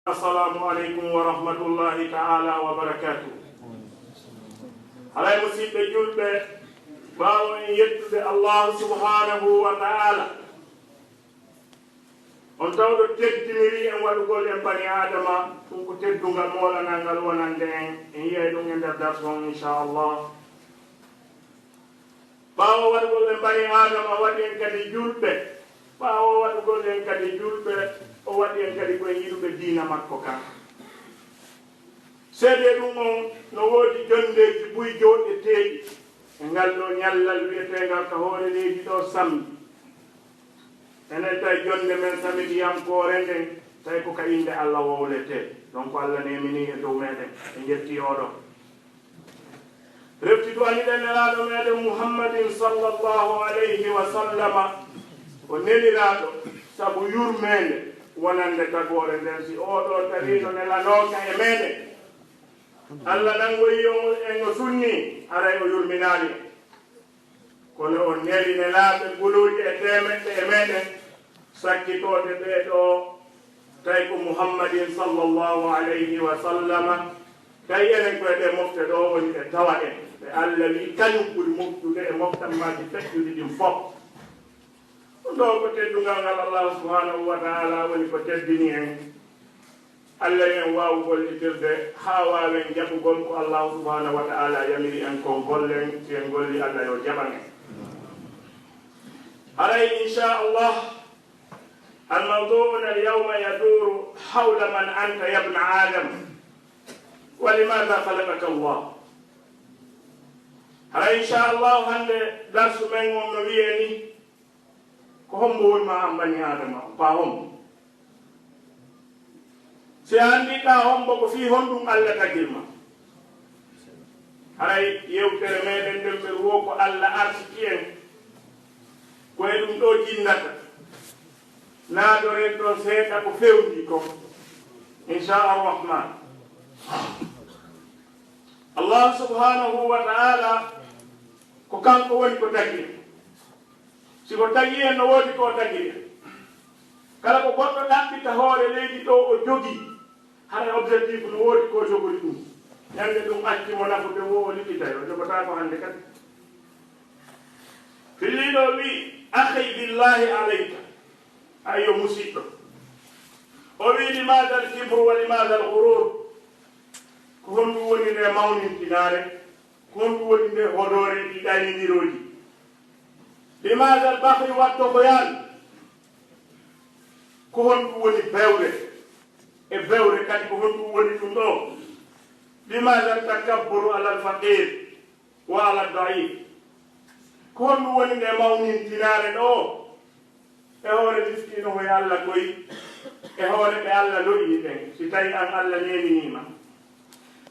السلام عليكم ورحمة الله تعالى وبركاته. على مصيبة جلبة باو يتب الله سبحانه وتعالى. On tawdo teddiniri en waɗugol en bani adama ɗum ko teddungal molanal ngal wonande en yiyay ɗum e nder darson inchallah. ɓaawo waɗugol en bani adama waɗi en kadi julɓe ɓaawo waɗugol en kadi julɓe o waɗi en kadi koye yiɗuɓe diina makko kan. seede ɗum on no woodi jondeji buy jooɗe teeɗi e ngal ɗo ñallal wiyetegal ka hoore leydi ɗo samdi. enen tawi jonde men samedi yankore nden tawi ko ka inde Allah wowlete donc Allah nemini e dow meɗen e jetti oɗo reftidu aniɗen nelaɗo meɗen muhammadin sallllahu alayhi wa sallama o neliraɗo saabu yurmede wonande tagore nden si oɗo tawiɗo nelanoka e meɗen Allah nangoyi en o sunni aray o yurminali kono o neli nelaɓe guluji e temeɗɗe e meɗen sakkitode ɓeɗo tawi ko muhammadin sallllahu alayhi wa sallama tawi enen koye ɓe mofte ɗo woni ɓe tawa en ɓe Allah wi kañum ɓuri moftude e moftanmaji feƴƴuɗi ɗin fof ɗum ɗo ko teddungal ngal Allah subhanahu wa taala woni ko teddini en Allah en wawu gollitirde ha wawen jaɓugol ko Allah subhanahu wa taala yamiri en kon gollen si en golli Allah yo jaɓan en علي إن شاء الله الموضوع اليوم يدور حول من أنت يا ابن آدم ولماذا خلقك الله. علي إن شاء الله هند درس من نبيني كهم بول ما بني آدم فهم سياندي كهم بكو في هندم الله تجمع. علي يوتر ميدن دم بروكو الله أرسكين koye ɗum ɗo jinnata naadoren ɗon seeɗa ko fewndi ko inchalrahman. Allah subhanahu wa taala ko kanko woni ko tagi en siko tagi en no woodi ko tagi en kala ko goɗɗo ɗaɓɓita hoore leydi ɗo o jogii hara objectif no woodi ko jogori ɗum ñande ɗum accimo nafude wo o liɓitayo jogota ko hannde kadi filliɗo wi akhi billahi alayka ayo musidɗo o wi limada al kibru wa limada al ghurur ko honɗum woni nde mawnintinare ko honɗum woni nde hoɗore ɗi ɗanidiroji limada al bahri wa togoyan ko honɗum woni bewre e bewre kadi ko honɗum woni ɗum ɗo limada al takabburu ala al faqir wa ala al daif ko honɗum woni nde mawnintinare ɗo e hoore miskino hoye Allah koyi e hoore ɓe Allah loɗini ɓen si tawi an Allah neminima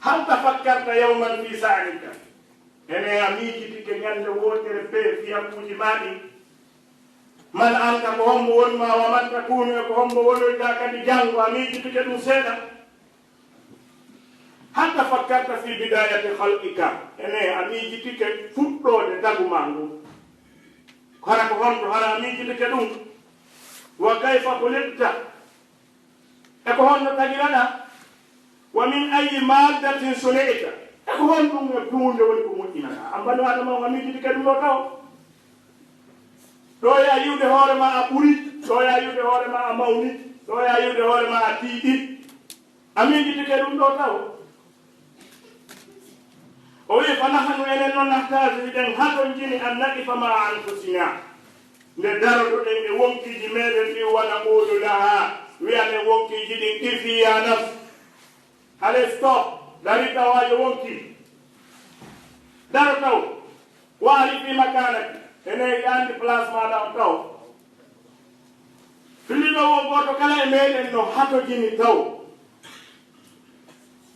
hal tafakkarta yawman fi sa'nika ene a miijitike ñande wotere be fiyakuji maɗi man anta ko hombo wonma wa man takunu e ko hombo wonoyta kadi janngo a miijitike ɗum seeɗa hal tafakkarta fi bidayati khalqika ene a miijitike fuɗɗode daguma ngu hara ko honɗo hara a miijitike ɗum wa kayfa khuliqta e ko honno tagiraɗa wa min ayi maddatin suneita e ko honɗum e kuunde woni ko moƴƴinata an bani adama o a miijitike ɗum ɗo taw ɗo ya yiwde hoore ma a ɓuri ɗo ya yiwde hoore ma a mawni ɗo ya yiwde hoore ma a tiiɗi a miijitike ɗum ɗo taw o wi fa nahanu enen noon nahtaju ɗen haɗon jini an naqifa ma anfusina nde daroɗo ɗen e wonkiji meɗen ɗi wona ɓoolu laha wiyane wonkiji ɗin ifiya naf ale stop dari tawajo wonki daro taw waali fi makanaki ene andi place maɗa on taw filiɗo won goto kala e meɗen no hato jini taw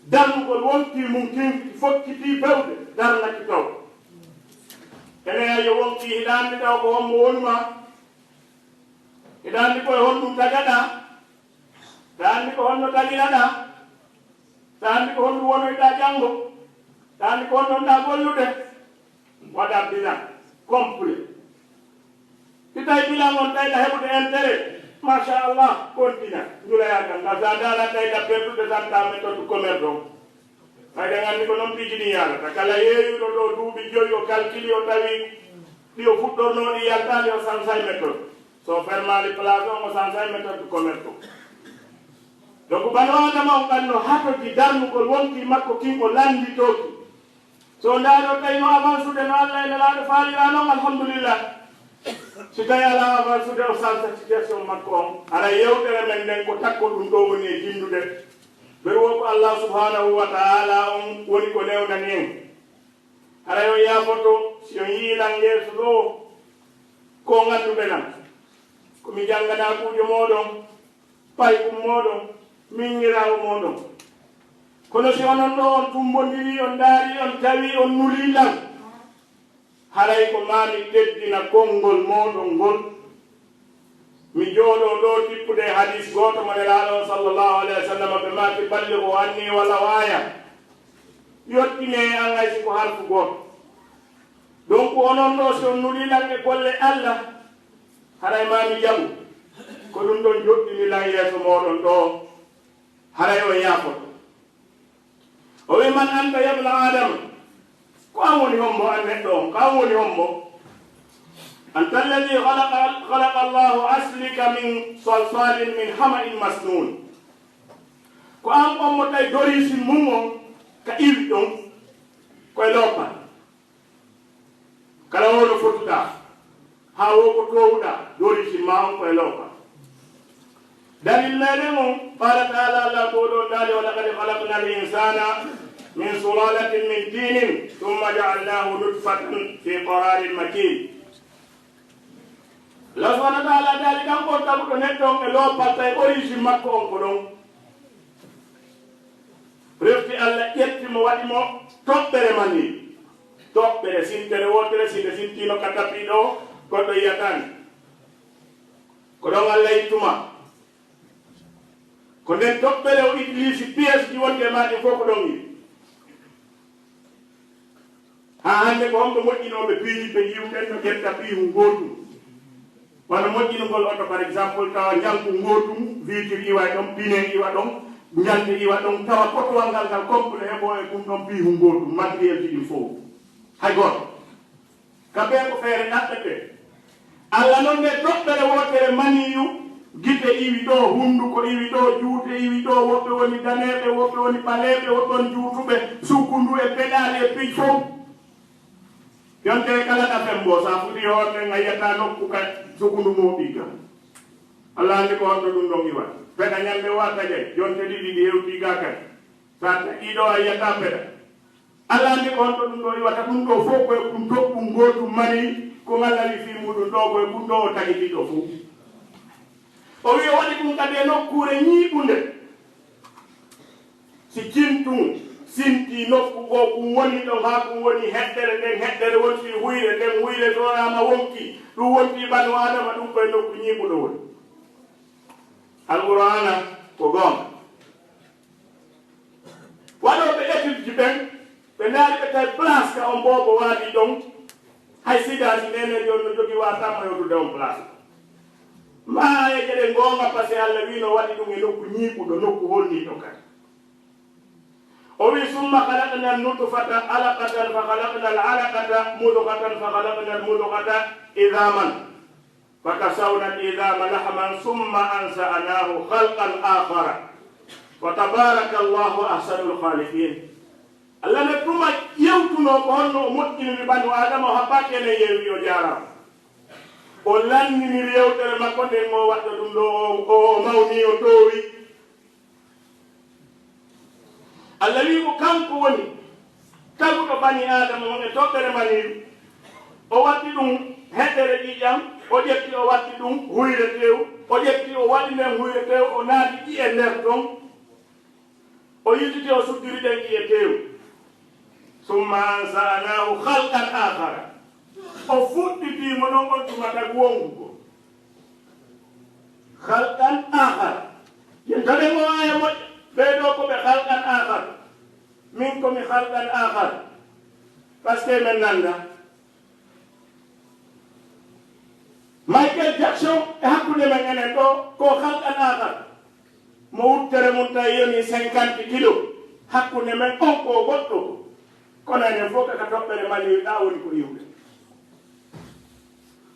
darnugol wonti mum tinki fokkiti bewde darnaki taw ene ayo wonki hiɗandi taw ko hommo wonuma hiɗandi koye honɗum tagaɗa ta andi ko honno tagiraɗa ta andi ko honɗum wonoyɗa janngo ta andi ko honnoɗa gollude waɗa bilan complet si tawi bilan on tawɗa heɓude intérêt machallah continue ndula yaga ngazandala kayda perdu de zanta méthode commerce donc ay da ngani ko non pijini yalla ta kala yeyu do duubi joyo calculi o tawi dio fuddorno di yaltali o sansay méthode so fermali place o sansay méthode commerce donc bano adama on kanno hato di darnu ko wonti makko kinko landi toki so ndaro tay no avance de no Allah ina la faali no alhamdulillah si tawi ala avansude o salsa situation makko on ara yewtere men nden ko takko ɗum ɗo woni e jindude ɓeɗo wo ko Allah subhanahu wa ta'ala on woni ko newdani en ara yo yafoto si on yiilan yeeso ɗo ko ganduɓe nam komi janngana kuujo moɗon paykum moɗon miñirawo moɗon kono si onon ɗo on tumbodiri on daari on tawi on nulilan haray ko mami teddina konngol moɗon ngol mi jooɗo ɗo tippude hadis goto mo nelaɗo sallllahu alayhi wa sallam ɓe maki balligo anni walla waya yottine an hay siko harfu goto donc onon ɗo si on nulilan e golle Allah haray mami jaɓu ko ɗum ɗon joɗɗinilan yeeso moɗon ɗo haray o yafoto o wi man anta yabna adama ko an woni hombo an neɗɗo on ko an woni hombo anta alladi khalaqa allahu aslika min salsalin min hama'in masnun ko an on mo tawi dorisi mum on ka iwi ɗon koye lopal kala wono fotuɗa ha wo ko towuɗa dorisi ma on koye lopal dalil meɗen on qala taala allah ko ɗon dali wa laqad khalaqna al insana min sulalatin min tinin thumma ja'alnahu nutfatan fi qararin makin Allah subhanahu wa ta'ala dali kanko taguɗo neɗɗo on e lopal tawi origine makko on ko ɗon refti Allah ƴettimo waɗimo toɓɓere mani toɓɓere sintere wotere sinde sintino ka tapiɗo goɗɗo yiyatani ko ɗon Allah ittuma ko nden toɓɓere o itlisi pièce ji wonde e maɗi fof ko ɗon yi ha hande ko homɓe moƴƴinoɓe piiji ɓe yiwɗen no ƴetta piihu gotum walla moƴƴinugol oto par exemple tawa janku gotum vitre iwa ɗon pine iwa ɗon ñande iwa ɗon tawa kotowal ngal ngal complet heɓo e ɗum ɗon piihu gotum matériel ji ɗin fof hay goto kamɓe ko feere ɗaɓɓete Allah noon nde toɓɓere wotere maniyu gite iwi ɗo hunduko iwi ɗo juute iwi ɗo woɓɓe woni daneɓe woɓɓe woni ɓaleɓe woɓɓe woni juutuɓe sukkundu e peɗali e piij fof yonte kala ɗafen mbo sa fuɗi hoorne gayyata nokku ka sukkundu moɓi ka Allah andi ko honto ɗum ɗon iwat peɗa ñande wata jay yonte ɗiɗi ɗi hewti ga kadi sa taƴiɗo a yiyata peɗa Allah andi ko honto ɗum ɗo iwata ɗum ɗo fof koye ɗum toɓɓum gotum mani ko ngallali fi muɗum ɗo koye ɗum ɗo o taƴitiɗo fof o wi o waɗi ɗum kadi e nokkure ñiiɓunde si cintum sinti nokku go ɗum woni ɗon ha ɗum woni heddere nden heddere wonti huyre nden huyre torama wonki ɗum wonti ɓanno adama ɗum koye nokku ñiiɓuɗo woni alqur'ana ko gonga waɗoɓe étude ji ɓen ɓe ndaari ɓe tawi place ka on bobo waɗi ɗon hay sidasi nene yon no jogui watama yewtude on place maayeje ɗe gonga par ce que Allah wino waɗi ɗum e nokku ñiiɓuɗo nokku holniɗo kadi o wi summa halaqna nutfata alaqatan fa halaqna al alaqata mudghatan fa halaqna al mudghata idhaman fa kasawna al idhama lahman summa ansa'nahu khalqan akhara wa tabaraka Allahu ahsanul khaliqin Allah ne tuma yewtuno ko honno o moƴƴiniri ɓandu adama o haɓɓaki ene yewi o jarama o landiniri yewtere makko nden mo waɗɗo ɗum ɗo o mawni o towi Allah wi ko kanko woni taguɗo bani adama on e toɓɓere maniru o waɗɗi ɗum heɗɗere ƴiƴam o ƴetti o waɗɗi ɗum huyre tew o ƴetti o waɗi nden huyre tew o naati ƴiye nder ɗon o yititi o suddiri ɗen ƴiye tew summa ansa'nahu khalqan akhara o fuɗɗitimo ɗon on tumata wongugo khalqan akhara yentade mo aya moƴƴa ɓeɗo koɓe khalqan akhar min komi khalqan akhar par ce que men nanda Michael Jackson e hakkunde men enen ɗo ko halqan akhar mo wuttere mum tawi yoni 50 kilo hakkunde men on ko goɗɗo kono enen fof kaka toɓɓere mali ɗa woni ko iwde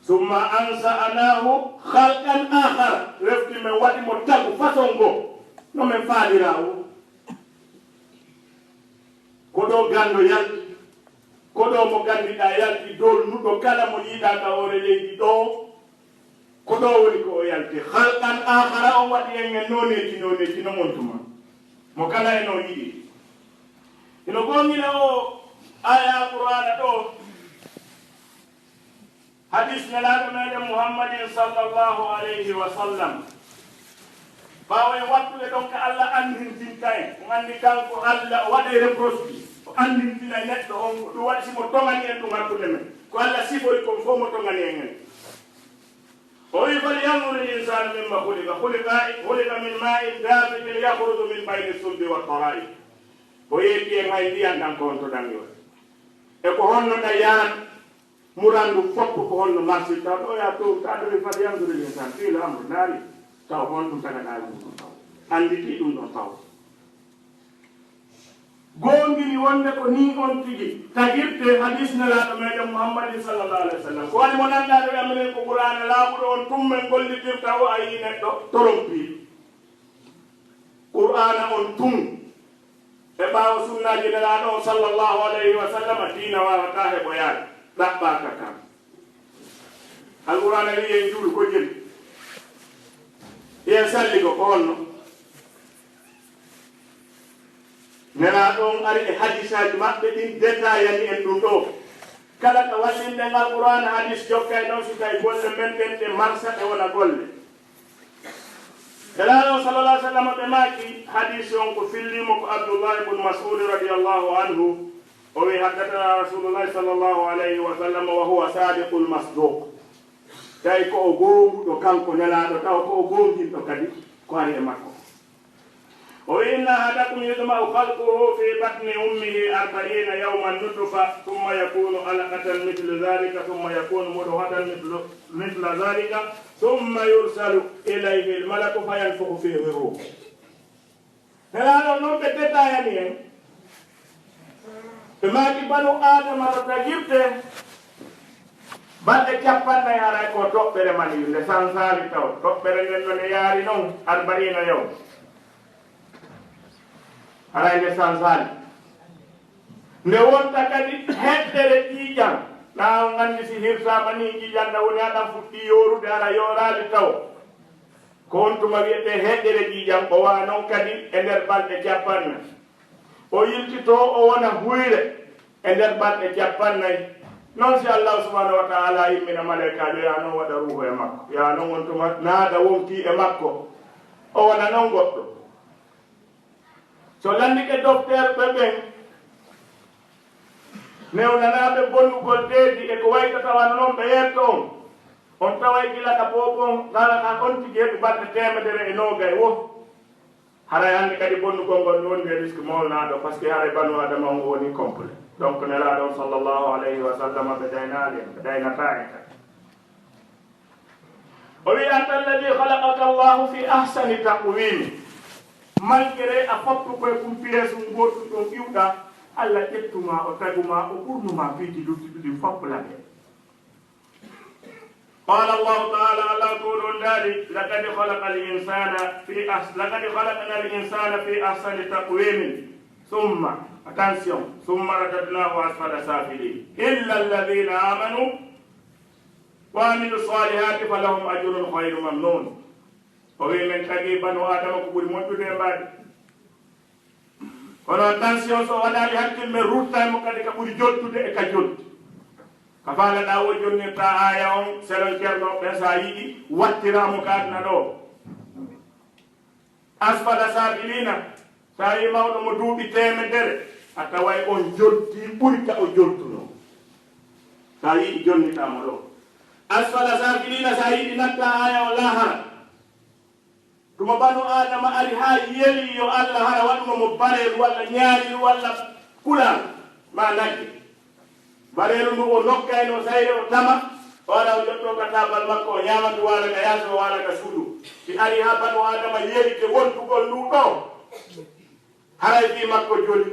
summa ansa'nahu halqan akhar refti men waɗi mo tagu façon go no men faalirawo ko ɗo gando yalti ko ɗo mo gandiɗa yalti dolnuɗo kala mo yiɗa ka hoore leydi ɗo ko ɗo woni ko o yalti halqan akhara o waɗi en noneji no montuma mo kala eno yiɗi ino gomina o aya qur'ana ɗo hadis nelaɗo meɗen muhammadin sallallahu alayhi wa sallam ɓawo en wattude ɗon ko allah andintinta en o andi kanko allah o waɗe reproche o andintina neɗɗo on ɗum waɗi simo tongani en ɗum hakkude men ko allah sifori kon fof mo tongani en en o wi falyanzur linsanu mimma hulika min ma'in dafiqin yahruju min bayni sulbi wa tara'ib o yetti en hay ndiyan ɗan ko honto ɗan yo e ko honno ɗa yarat murandu foppo ko honno marché taw ɗo ya to taɗori falyanzur linsan fil amre naari taw hon ɗum tagaɗa ɗum ɗon taw anditi ɗum ɗon taw gongini wonde ko ni on tigi tagirte hadis nelaɗo meɗen muhammadin sallallahu alayhi wa sallam ko waɗi mo nanɗaɗo aminen ko ɓurana laaɓuɗo on tummen gollitirta o a yi neɗɗo torompi qur'ana on tum e ɓaawo sunnaji nelaɗo o sallallahu alayhi wa sallam diina wawata heɓoyaade ɗaɓɓaka kam alqur'ana wi en juul ko jeli yen salligo ko honno nena ɗon ari e hadisaji maɓɓe ɗin détaillani en ɗum ɗo kala ko wasinde ngal qur'ana hadis jokkay ɗon so tawi golle men ɗen ɗe marsa ɗe wona golle nelaɗo sallallah alih sallam ɓe maaki hadis on ko fillimo ko abdoullah ibne mas'ud radiallahu anhu o wi haddatana rasulullahi sallallahu alayhi wa sallam wa huwa sadiqul masduq tawi ko o gonguɗo kanko nelaɗo taw ko o gonginɗo kadi ko ari e makko o wi inna ahadakum yudma'u khalquhu fi batni ummihi 40 yawman nutfa thumma yakunu alaqatan mithla dhalika thumma yakunu mudghatan mithla dhalika thumma yursalu ilayhi almalaku fayanfukhu fihi ruh nelaɗo noon ɓe détaillani en ɓe maaki banu adama to tagirte balɗe capanɗe haray ko toɓɓere mani nde sansali taw toɓɓere nden no nde yaari noon 40 yaw haray nde sansali nde wonta kadi heɗɗere ƴiiƴan na gandi si hirsama ni ƴiiƴan ɗa woni aɗan fuɗɗi yorude ara yorali taw ko on tuma wiyete heɗɗere ƴiiƴan o wawa noon kadi e nder balɗe capanɗe o yiltito o wona huyre e nder balɗe capannayyi non si allah subhanahu wa ta'ala yimmina malaikajo ya noon waɗa ruhu e makko ya noon on tuma naada wonki e makko o wona noon goɗɗo so landike docteur ɓe ɓen newnanaɓe bonnugol deedi e ko wayta tawana noon ɓe yetto on taway gilaka popon kala ka on tigi heɓi balɗe 190 wo haray hannde kadi bonnugol ngol woni e risque molnaɗo par ce que haray banu adama on woni complet donc nelaɗon sallllahu alayhi wa sallam ɓe daynali en ɓe daynata en kadi o wi anta alladi halaqaka llahu fi ahsani taqwimi malgré a fottu koye kum pièce um goɗɗum ɗon ƴiwɗa allah ƴettuma o taguma o ɓurnuma piiji luttiɗuɗi fopp lake qala allahu taala allah koɗon daari laqad halaqna al insana fi ahsani taqwimin summa attention summa radadnahu asfala safilin illa alladhina amanu wa amilu salihati falahum ajrun ghayru mamnun o wi men tagi banu adama ko ɓuri moƴƴude e mbaɗi kono attention so waɗali hakkille men ruttaymo kadi ka ɓuri jottude e ka jotti ka faalaɗa o jonnirta aya on selon ceerno ɓe sa yiɗi wattiramo kadna ɗo asfala safilina sa yi mawɗo mo duuɓi temedere a taway on jotti ɓuri ka o jottuno sa yiɗi jonnitamo ɗo asfala safilina sa yiɗi natta aya o lahara tuma banu adama ari ha yeli yo allah hara waɗuno mo barelu walla ñaarilu walla kulal ma nagge barelu ndu o nokkayno sayre o tama wala jotto ka tabal makko nyamatu wala ka yaso wala ka sudu ti ari ha banu adama yeri ke wontu gol ndu do haray fi makko joli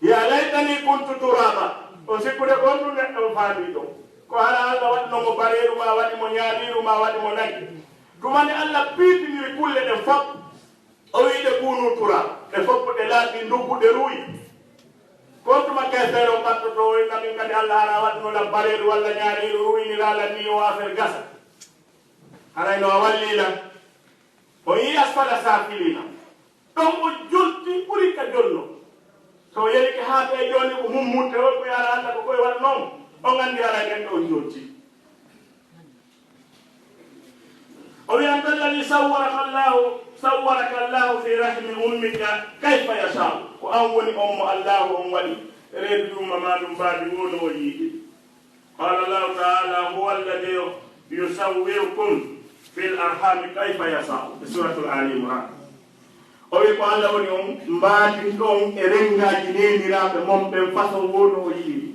ya laytani kuntu turaba o sikkude gonɗu neɗɗo faami ɗo ko hala Allah waɗno mo bareeru ma waɗi mo ñaaliru ma waɗi mo naggi tumande Allah piitiniri kulle ɗe fof o wiide kunu tura ɗe fof ɗe laaɓi ndugguɗe ruuyi ko tuma kesere o battoto o namin kadi Allah hara waɗno la bareeru walla ñaaliru ruuyinirala ni o affaire gasa harayno a wallila o yi asfala safilina ɗon o jolti ɓuri ka jolno so yerike ha ɓe joni ko mummunte o ko yara Allah ko koye waɗnoom on andi ara nen ɗo jolti o wi anta alladi sawwaraka Allahu fi rahmi ummika kayfa yashau ko an woni on mo Allahu on waɗi reedu ɗum maɗum mbaadi wono o yiiɗi qala Allahu taala huwa alladi yusawwirukum fil arhami kayfa yashau e suratul ali imran o wi ko Allah woni on mbaadin ɗon e rengaji neniraɓe mom ɓen façon wono o yiɗi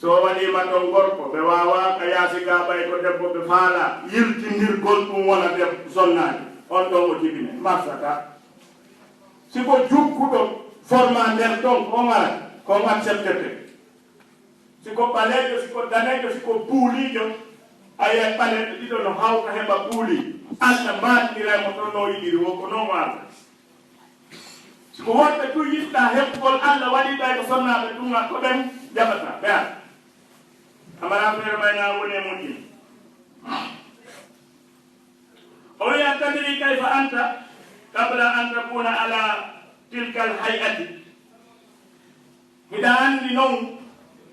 so waɗima ɗon gorko ɓe wawa ka yaasi ga ɓay ko debbo ɓe faala yiltindirgol ɗum wona debbo sonnani on ɗon o jibine marsata siko jukkuɗo forma nder ɗon on ara kon acceptete siko ɓalejo siko danejo siko puulijo aye ɓaleɗo ɗiɗo no hawta heɓa puuli Allah mbaɗiniraymo ɗon no yiɗiri wonko noon warta siko wonɓe tu yiɗɗa heɓgol Allah waɗiɗa ko sonnaɓe ɗumga ko ɓen jaɓata ɓe ara amara feere mayna woni e moƴƴi o wi a tadiri kayfa anta qabla an takuna ala tilka al hay'ati hiɗa anndi noon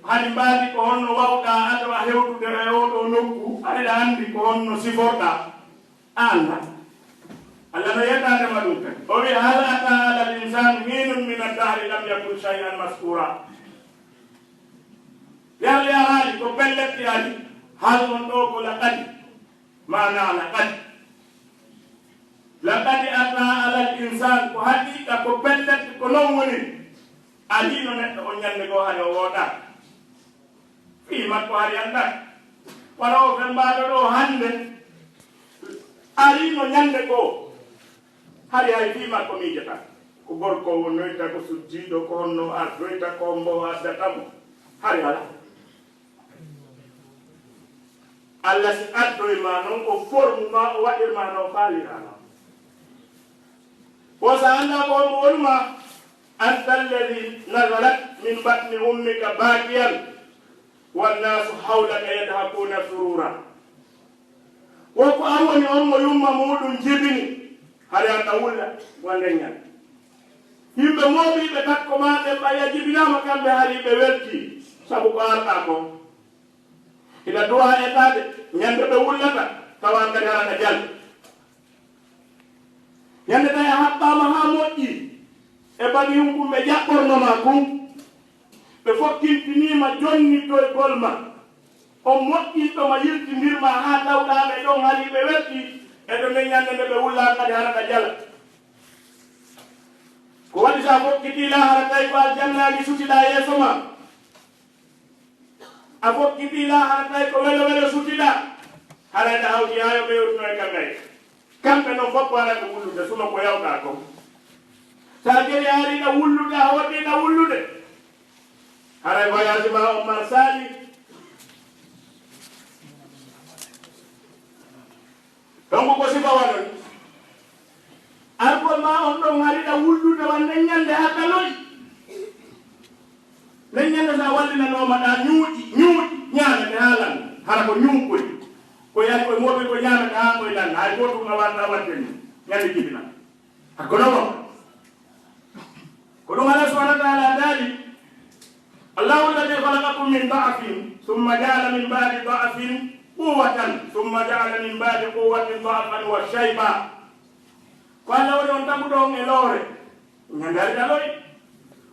hade mbaadi ko honno wawɗa adawa hewtude e oɗo nokku aɗa anndi ko honno siforɗa anda Allah no yettadema ɗum tan o wi hal ata ala l insan hinun min addahri lam yakun shay'an maskura yalle araali ko belletti ali hal on ɗo ko laqadi mana laqadi ata ala l insan ko haqiqa ko belletti ko non woni alino neɗɗo o ñande goo hade o wooɗa fii makko hari annda wona o fen mbaɗo ɗo hande arino ñande goo hari hay fii makko miijata ko gorko o noyta ko suddiɗo ko honno ardoyta ko mbo addatamo hari ala Allah si addoye ma noon o forme ma o waɗirma no faalirano o sa anda ko mo wonma anta alladi nazalat min batni ummika bakiyan wannasu hawlaka yadhakuna surura woko an woni on mo yumma muɗum jibini haɗa anda wulla wonde ñan yimɓe mooɓiɓe takko ma ɓe ɓaya jibinama kamɓe haari ɓe welti sabu ko arɗa ko ina duwa etade ñande ɓe wullata tawa kadi harata jalde ñande tawi a haɓɓama ha moƴƴi e baɗi hum ɓe jaɓɓornoma kum ɓe fokkintinima jonnittoygol ma on moƴƴinɗoma yiltindirma ha tawɗaɓe ɗon haali ɓe wetti eɗo nden ñande nde ɓe wulla kadi harata jala ko waɗi sa fokkitila hara tawi ko aljannaji sutiɗa yeeso ma a fokkitila hara tawi ko welo welo sutiɗa harayta hawti hayo ɓe yewtuno e kamɓe kamɓe noon fof wara ko wullude suno ko yawɗa ko sa jeri hariɗa wullude a woɗɗiɗa wullude haray voyage ma on ma sali donc ko sifa waɗon argol ma on ɗon hariɗa wullude wan nden ñande ha daloy nden ñande sa wallinanomaɗa ñuuƴi ñamete ha lan hara ko ñumkoy ko yani koye moɓe ko ñamete ha koye lan hay gotum a watta wadde ni ñande jibina hakko noon ko ɗum Allah subhanahu wa ta'ala daali Allahu alladi khalaqakum min da'fin thumma ja'ala min ba'di da'fin quwwatan thumma ja'ala min ba'di quwwatin da'fan wa shayba ko Allah woni on tagu ɗon e loore ñandari ɗaloy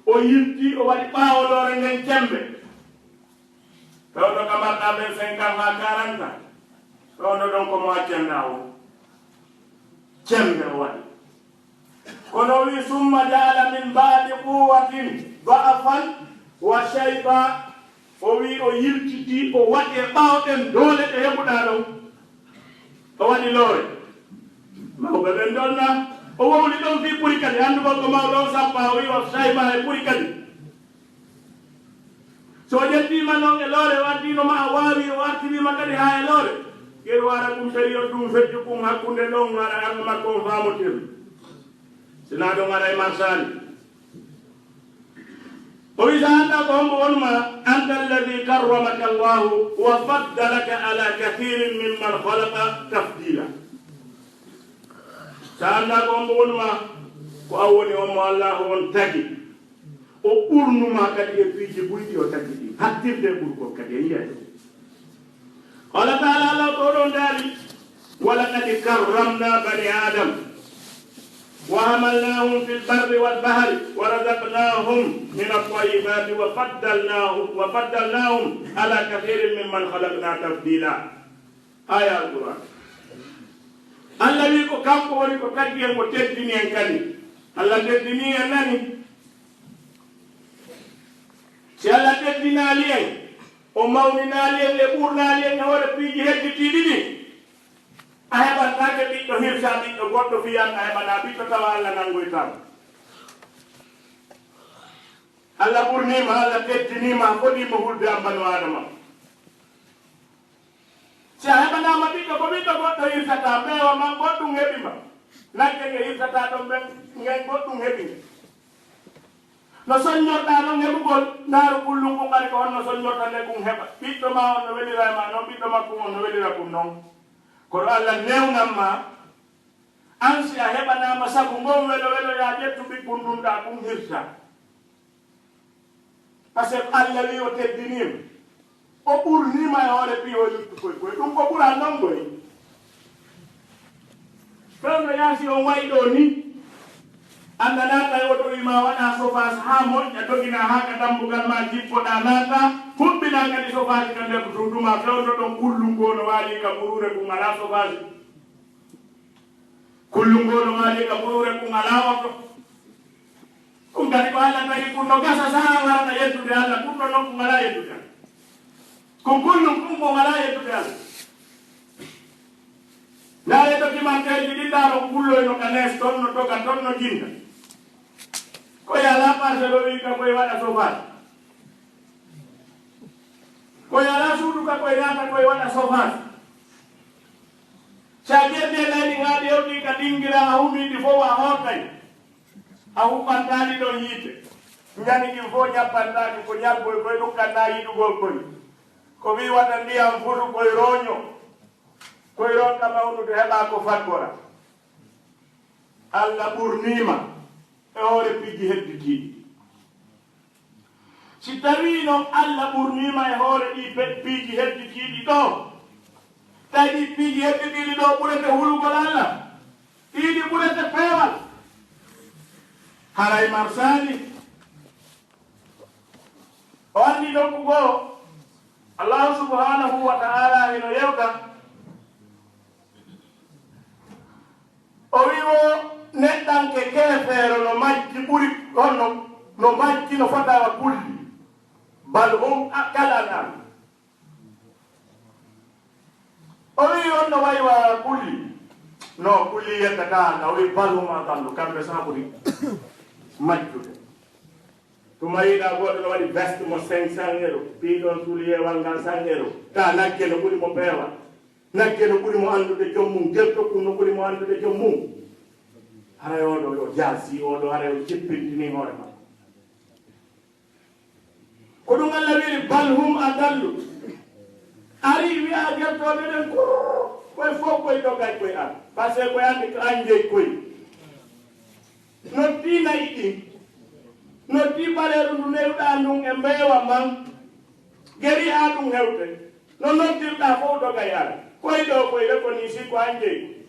o yirti o waɗi ɓaawo loore nden cembe ɗon ɗo kamarɗa ɓe 50 ha 40 ɗon ɗo ɗon komo accenda o cembe o waɗi kono wi summa ja'ala min ba'di quwwatin da'fan wa shayba o wi o yiltiti o waɗi e ɓaawɗen doole ɗe heɓuɗaa ɗon o waɗi loore mawɓe ɓen ɗonna o wowli ɗon fi ɓuri kadi anndugol ko mawɗo o sappa o wi o sayba e ɓuri kadi so ƴettima noon e loore o addinoma a waawi o artirima kadi haa e loore ƴeeru wara ɗum période ɗum feddi kum hakkunde ɗon waɗa arno makko on faamotir sina ɗon aɗa e marsani o wi sa annda ko hombo wonma anta alladi karramaka allahu wa faddalaka ala kathirin mimman khalaqa tafdila sa annda ko hombo wonma ko an woni onmo allahu on tagi o ɓurnuma kadi e piiji ɓuyɗi o tagi ɗi hattirde ɓurgol kadi e yiyade qala taala allah to ɗon daari walaqad karramna bani adam وحملناهم في البر والبحر ورزقناهم من الطيبات وفضلناهم على كثير ممن خلقنا تفضيلا آية القرآن الذي كم كوني كتجي متديني أنكني الله تديني أنني سيالا تدينا لين وماوننا لين لبورنا لين هو بيجي هدي تيدي ayaba tage ɓiɗɗo hirsa ɓiɗɗo goɗɗo fiyan ayabana ɓiɗɗo tawa allah nangoytama allah ɓurnima allah teddinima foɗima hulde ambano adama si a heɓanama ɓiɗɗo ko ɓiɗɗo goɗɗo hirsata ɓeewa man goɗɗum heɓima nagge nge hirsata ɗon ɓen ngen goɗɗum heɓinge no soññorɗa noon heɓugol naaru kullum kum ari ko honno soññorta nde kum heɓa ɓiɗɗo ma on no welira e ma noon ɓiɗɗo makkum on no welira kum noon kono allah newnanma an si a heɓanama sabu ngon welo welo ya ƴettu ɓiɓɓum ɗum ɗa ɗum hirta par ce que allah wi o teddinima o ɓurnima e hoore pi o yuttu koye koye ɗum ko ɓura non goye fewno yaasi on wayi ɗo ni anda naata e oto wima waɗa chauffage ha moƴƴa dogina ha ka dambugal ma jippoɗa naata huɓɓina kadi chauffage ka nder tunduma fewno ɗon kullungo no waali ka ɓurure kum ala chauffage kullungo no waali ka ɓurure kum ala oto ɗum kadi ko allah tagi kum no gasa saha warata yettude allah kum ɗo noon kum ala yettude allah kum kullum kum kon ala yettude allah ndaare documenteji ɗiɗɗa ɗo kulloyno ka nees toon no doga toon no jinda koye ala parcelle o wi ka koye waɗa chauffage koye ala suudu ka koye naata koye waɗa chauffage sa ƴerde leydi ngaaɗi hewɗi ka ɗingira a humiɗi fof a hortay a huɓɓantaɗi ɗon yiite ñani ɗin fof ñappantaki ko ñalboy koye ɗum kanna yiɗugol koye ko wi waɗa ndiyam futu koye roño koye ronka mawnude heɓa ko faggora allah ɓurnima e hoore piji hedditiɗi si tawi noon allah ɓurnima e hoore ɗi piiji hedditiɗi ɗo tawi ɗi piiji hedditiɗi ɗo ɓurete hulugol allah ɗiɗi ɓurete peewal haray marsani o andi nokku goo allahu subhanahu wa ta'ala eno yewta o wiwo neɗɗanke keefeero no majji ɓuri honno no majji no fotawa kulli bal hum kalanam o wi on no waywa kulli no kulli yettata na o wi bal hum atallu kamɓe sa ɓuri majjude tuma yiɗa goɗɗo no waɗi veste mo 500 euros piɗon tuliyewal ngal 100 euros ta nagge no ɓuri mo peewa nagge no ɓuri mo andude joom mum geltokkum no ɓuri mo andude joom mum haray oɗo yo jaasi oɗo haray o jippintini hoore makko ko ɗum allah wiri bal hum adallu ari wiya geltoɓe ɗen koye fof koye dogay koye an par ce que koye andi ko an jeyi koye no dinayi ɗin no di ɓaleeru ndu newɗa ndun e mbeewa man geri ha ɗum hewte no noddirɗa fof dogay an koye ɗo koye rekoni si ko an jeyi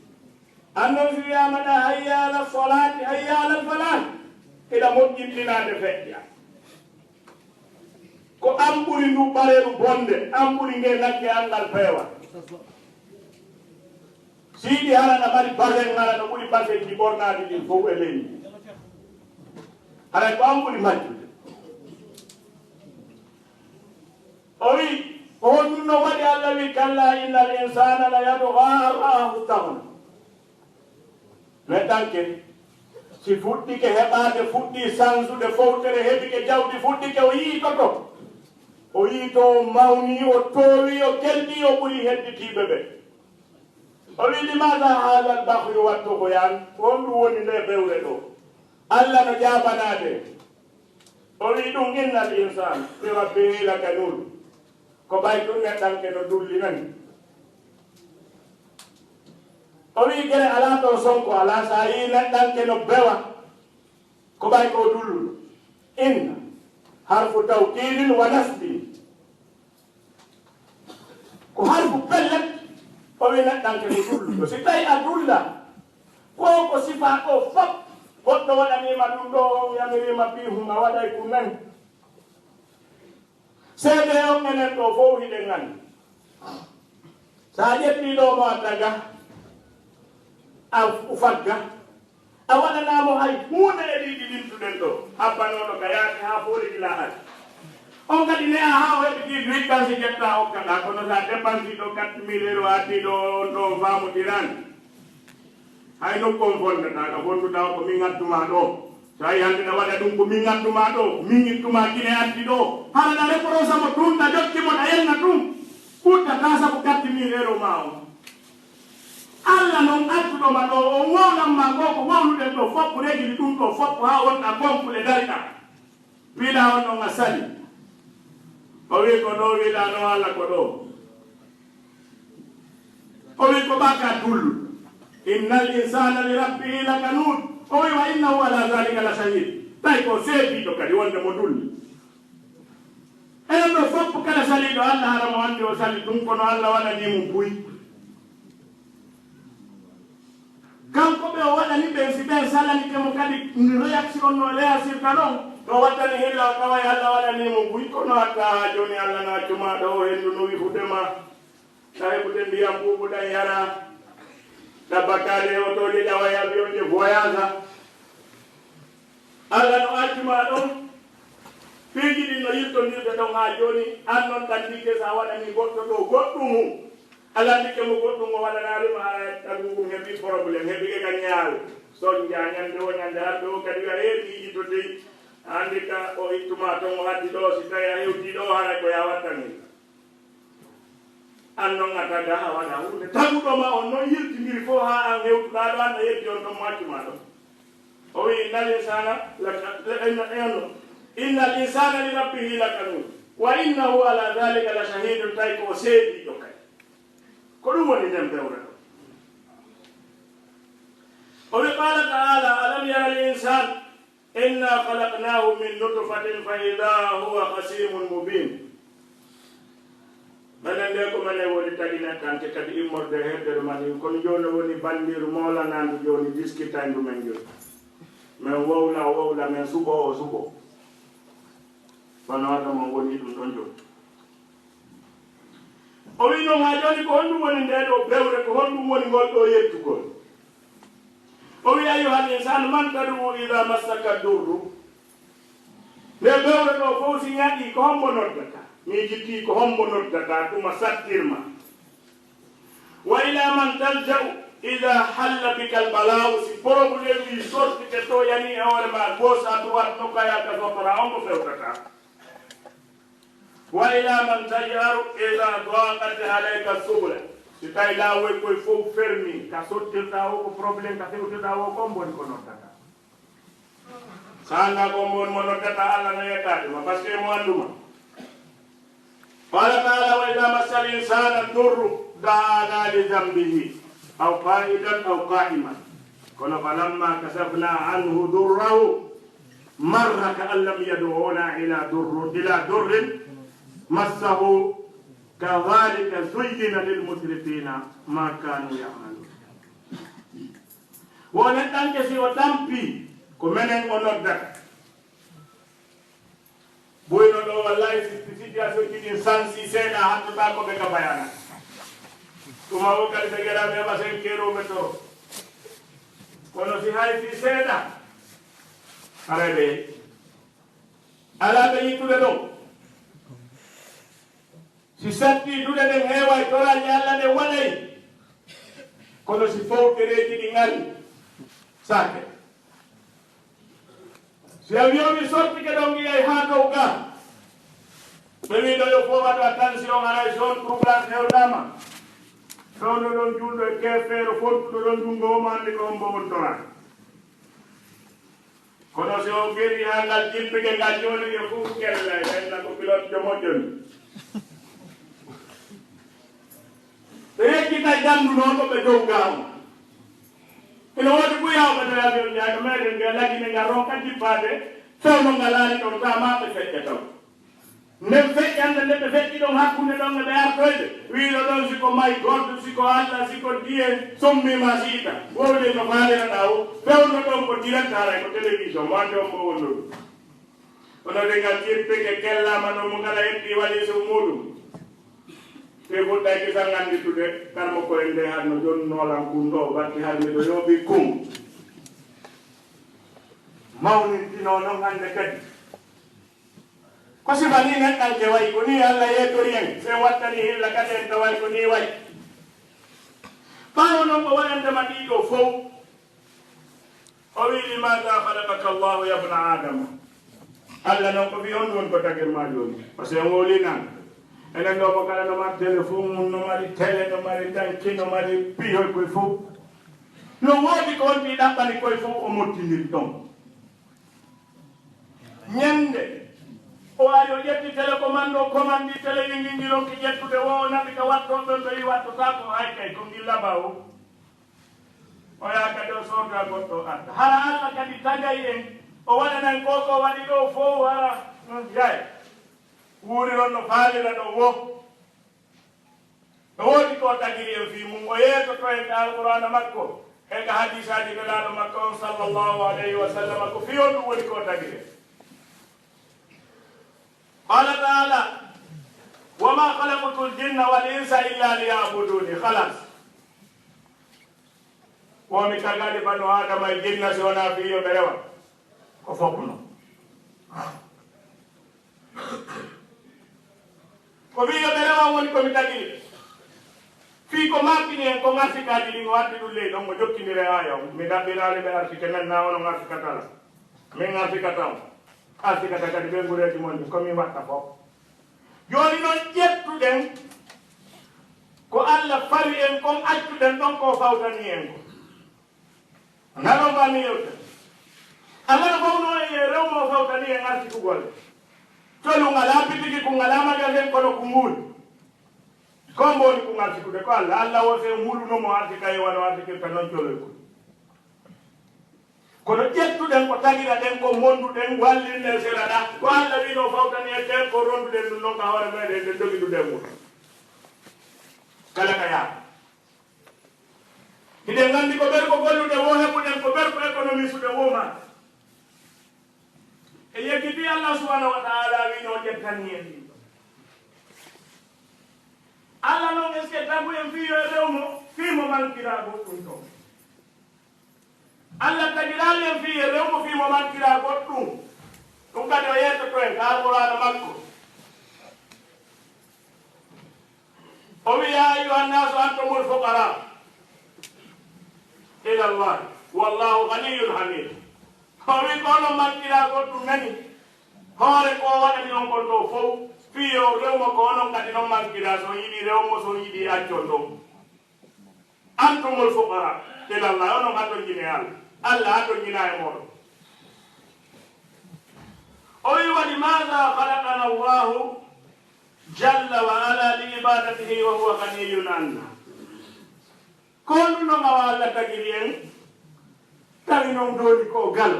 annon si wiyamaɗa hayya ala solati hayya ala falah eɗa moƴƴinɗinade feƴƴa ko an ɓuri ndu ɓareeru bonde an ɓuri nge nagge angal peewa siɗi haraɗa mari basen ngara no ɓuri basen ji ɓornaɗi ɗin fof e leydi haray ko an ɓuri majjude owi on no waɗi Allah wi kalla innal insana la yatgha an ra'ahu istaghna neɗɗanke si fuɗɗike heɓade fuɗɗi sansude fowtere heɓike jawdi fuɗɗike o yii toto o yii to mawni o toowi o kelɗi o ɓuri hedditiɓe ɓe o wi limaga haala albahru wattugoyan on ɗum woni nde ɓewre ɗo Allah no jabanade o wi ɗum innal insan bi rabbihi lakanun ko ɓay ɗum neɗɗanke no dulli nani o wi gere ala to sonko ala sa yi neɗɗanke no bewa ko ɓay ko dulluɗo inna harfu tawkidin wa nasbin ko harfu pellet o wi neɗɗanke no dulluɗo si tawi a dulla ko sifa ɗo fop goɗɗo waɗanima ɗum ɗo yamirima pihuma waɗay ko nani seede on enen ɗo fof hiɗen gandi sa ƴettiɗo mo a taga a fagga a waɗanamo hay hunde e ɗiɗi ɗimtuɗen ɗo habbanoɗo ka yaake ha fooli gila ari on kadi ne a ha o heɓiti dépense ƴetta hokkaɗa kono sa dépense ɗo 4 000 € addiɗo on ɗo famodirani hay nokkon fondata ka fonduɗa ko min gadduma ɗo so ayi hande ɗa waɗa ɗum ko min gadduma ɗo min ittuma kine addi ɗo haraɗa reprosa mo ɗum ɗa jokkimo ɗa yenna ɗum ɓuddata sabu 4 000 € ma on Allah noon adduɗoma ɗo o wownanma ko ko wownuɗen ɗo foppo regili ɗum ɗo foppo ha wonɗa konkuɗe dariɗa wiɗa on ɗon a sali o wi ko ɗo wiɗa no Allah ko ɗo o wi ko ɓaka dullu innal insana li rabbihi lakanun o wi wa innahu ala dhalika la shahid tawi ko seediɗo kadi wonde mo dulli enen ɗo foppo kala saliɗo Allah hara mo andi o sali ɗum kono Allah waɗanimo buy kanko ɓe o waɗani ɓen si ɓen salanitemo kadi réaction no réagirta ɗon to wattani hilla o taway Allah waɗanimo buy kono hatta ha joni Allah na accumaɗo o hendu no wifudema ta heɓude ndiyam ɓuɓuɗan yara tabbakade otoje ƴawa avion je voyage Allah no accuma ɗon piiji ɗin no yirtodirde ɗon ha joni an noon tandike sa waɗani goɗɗo ɗo goɗɗum alandike mo goɗɗum o waɗanarima ha tagugum heeɓi probléme heeɓi e ka ñaawe soñja ñande o ñande arde o kadi a heeɓiiji to dey andi ka o ittuma ton o haddi ɗo si tawi a hewti ɗo haray ko ya wattani an noon a taga ha waɗa hunde taguɗoma on noon yirtidiri fof ha an hewtuɗa ɗo an a yetti on ɗon maccuma ɗon o wi innal insana li rabbihi lakanun wa innahu ala dhalika la shahidun tawi ko seediɗo kay ko ɗum woni nden bewre ɗo o wi qala taala alam yara al insan inna khalaqnahu min nutfatin fa ida huwa khasimun mubin menen nde ko mene woni tagi nettante kadi immorde heddere mani kono joni woni bandiru molanandu joni diskitayndu men joni min wowla min suɓo o suɓo kono waɗa mon woni ɗum ɗon joni o wi noon ha joni ko honɗum woni nde ɗo bewre ko honɗum woni ngol ɗo yettugol o wi ayyuhal insanu man tad'u ida massaka durru nde bewre ɗo fof si ñaɗi ko hombo noddata mi jitti ko hombo noddata tuma sattirma wa ila man talja'u ida halla bika albala'u si probléme wi sortike to yani e hoore ma gauche à droite no kaya ka sotora on ko fewtata wa ila man tajaru ida daqat alayka subula si tawi laawoy koye fof fermi ka sottirta o ko probléme ka fewtirta o ko mboni ko noddata sanga ko mboni mo noddata Allah no yettade ma par ce que mo anduma qala taala wa ida massa al insana durru da'ana li dambihi aw qa'idan aw qa'iman kono falamma kasafna anhu durrahu marra ka an lam yad'una ila durrin massahu kadhalika zuyyina lil musrifina ma kanu ya'malun wonen ɗanke si o tampi ko menen o noddata boyno ɗo wallahi situation jiɗin sansi seeɗa hattuɗa ko ɓe ka bayana tuma o kadi ɓe geɗaɓe heɓa sen keroɓe to kono si hay fi seeɗa areɓe ala ɓe yittuɓe ɗon si satti duɗe ɗen heewa toraji Allah ɗe waɗay kono si fowtereji ɗi ngari sake si a wiyomi sortike ɗon yiyay ha dow ga ɓe wi ɗo yo fof waɗo attention aray zone troublante hewɗama ɗon ɗon julɗo e kefeero fontuɗo ɗon jungo omo andi ko on mbowon torani kono si o geri ha ngal jippige ngal joni e fof kellay ɓenna ko pilote jo moƴƴoni ɓe yeccita jandu noon ɗo ɓe dow gaamu ene woodi ɓuyawɓe to avion jaaɗo meɗen mbiya lagine ngal ronka jippade fewno ngal laari ɗon tama ɓe feƴƴa taw nden feƴƴande nde ɓe feƴƴi ɗon hakkunde ɗon e ɓe artoyde wiiɗo ɗon siko may gordo siko Allah siko diye sommima siita wowde no faaliraɗa o fewno ɗon ko direct haray ko télévision mo ande on mo wonnoɗum kono de ngal jippige kellama ɗon mo ngala hetti waɗi so muɗum te fuɗɗay kisal nganditude karmo koye nde har no joni noolan kum ɗo batti har miɗo yooɓi kum mawnintino noon hande kadi ko sifa ni neɗɗal ke wayi ko ni Allah yeetori en se wattani hilla kadi en taway ko ni wayi ɓawo noon ko waɗandema ɗiɗo fof o wi limada halakaka Allahu yabna adama Allah noon ko wi on ɗon ko tagirma joni par ce que en wolinan enen ɗo mo kala no mari téléphone mum no mari télé no mari danki no mari piyoy koye fof no woodi ko on mbi ɗaɓɓani koye fof o mottindiri ɗon ñande o ari o ƴetti télécommande o commande télé yingingiron ki ƴettude wo naɓi ka watton ɗon ɓe wi wattota ko hay kay ko ngillaba o o yaha kadi o sorda goɗɗo adda hara Allah kadi tagay en o waɗanan ko ko waɗi ɗo fof hara yay wuuri noon no faalira ɗo wo no woodi ko tagiri en fii mum o yeetoto e ka alqur'ana makko e ka hadisaji nelaɗo makko on sallllahu alayhi wa sallam ko fiyon ɗum woni ko tagiri qala taala wama halaqtu ljinna wal insa illa liyabuduni halas womi tagade bano adama e jinna si wona fiyo ɓe rewa ko foppuno ko wiyo ɓe rewa woni komi tagiri fii ko mappini en ko ngartikaji ɗi o waddi ɗum ley ɗon mo jokkidire aya mi ɗaɓɓirali ɓe artike men na wono ngartikatala min ngartikata o artikata kadi ɓe ngureji mon ɗi komin watta fof joni noon ƴettuɗen ko Allah fari en kon accuɗen ɗon ko fawtani en ko nano mbami yewten Allah no fawno e rewmo fawtani en artikugolle tolu ngala pitiki ku ngala magasin kono ku ngul ko mboni ku ngal sikude ko Allah wo se mulu no mo arti kay wano arti ke tanon tolu ko kono ƴettuɗen ko tagira ɗen ko monduɗen wallinde seraɗa ko Allah wi no fawtani e ten ko ronduɗen ɗum noon ka hoore meɗen nde dogiɗuɗen mum kala ka yaa hiɗen nganndi ko ɓer ko golluɗe wo heɓuɗen ko ɓer ko économie suɗe woma e yeggiti Allah subhanahu wa taala wino ƴettani en ɗin Allah noon est ce que tagu en fiyo e rewmo fiimo mankira goɗɗum toon Allah tagirali en fiye rewmo fiimo mankira goɗɗum ɗum kadi o yettoto en ka alqur'ana makko o wi ya ayuha nnasu antumul fuqara ila Allah wallahu ganiyun hamid o wi ko onon mankira goɗɗum nani hoore ko waɗani on kon ɗo fof fiyo rewmo ko onon kadi noon mankira so yiɗi rewmo so yiɗi accon ɗon antumul fuqara ila Allah onon haton jine Allah Allah haton jina e moɗon o wi waɗi maga halaqana Allahu jalla wa ala li ibadatihi wa huwa ganiyun anna ko ɗum noon awa Allah tagiri en tawi noon dooli ko gal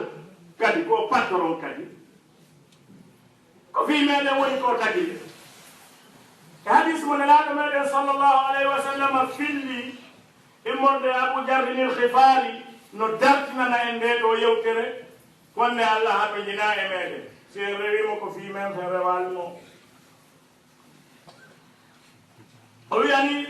kadi ko patron kadi ko fi meɗen woni ko tagiri e hadis mo nelaɗo meɗen sallllahu alayhi wa sallam filli immorde Abu Jarrin il Khifari no dartinana en nde ɗo yewtere wonde Allah haɓe jina e meɗen si en rewimo ko fi men fe rewalmo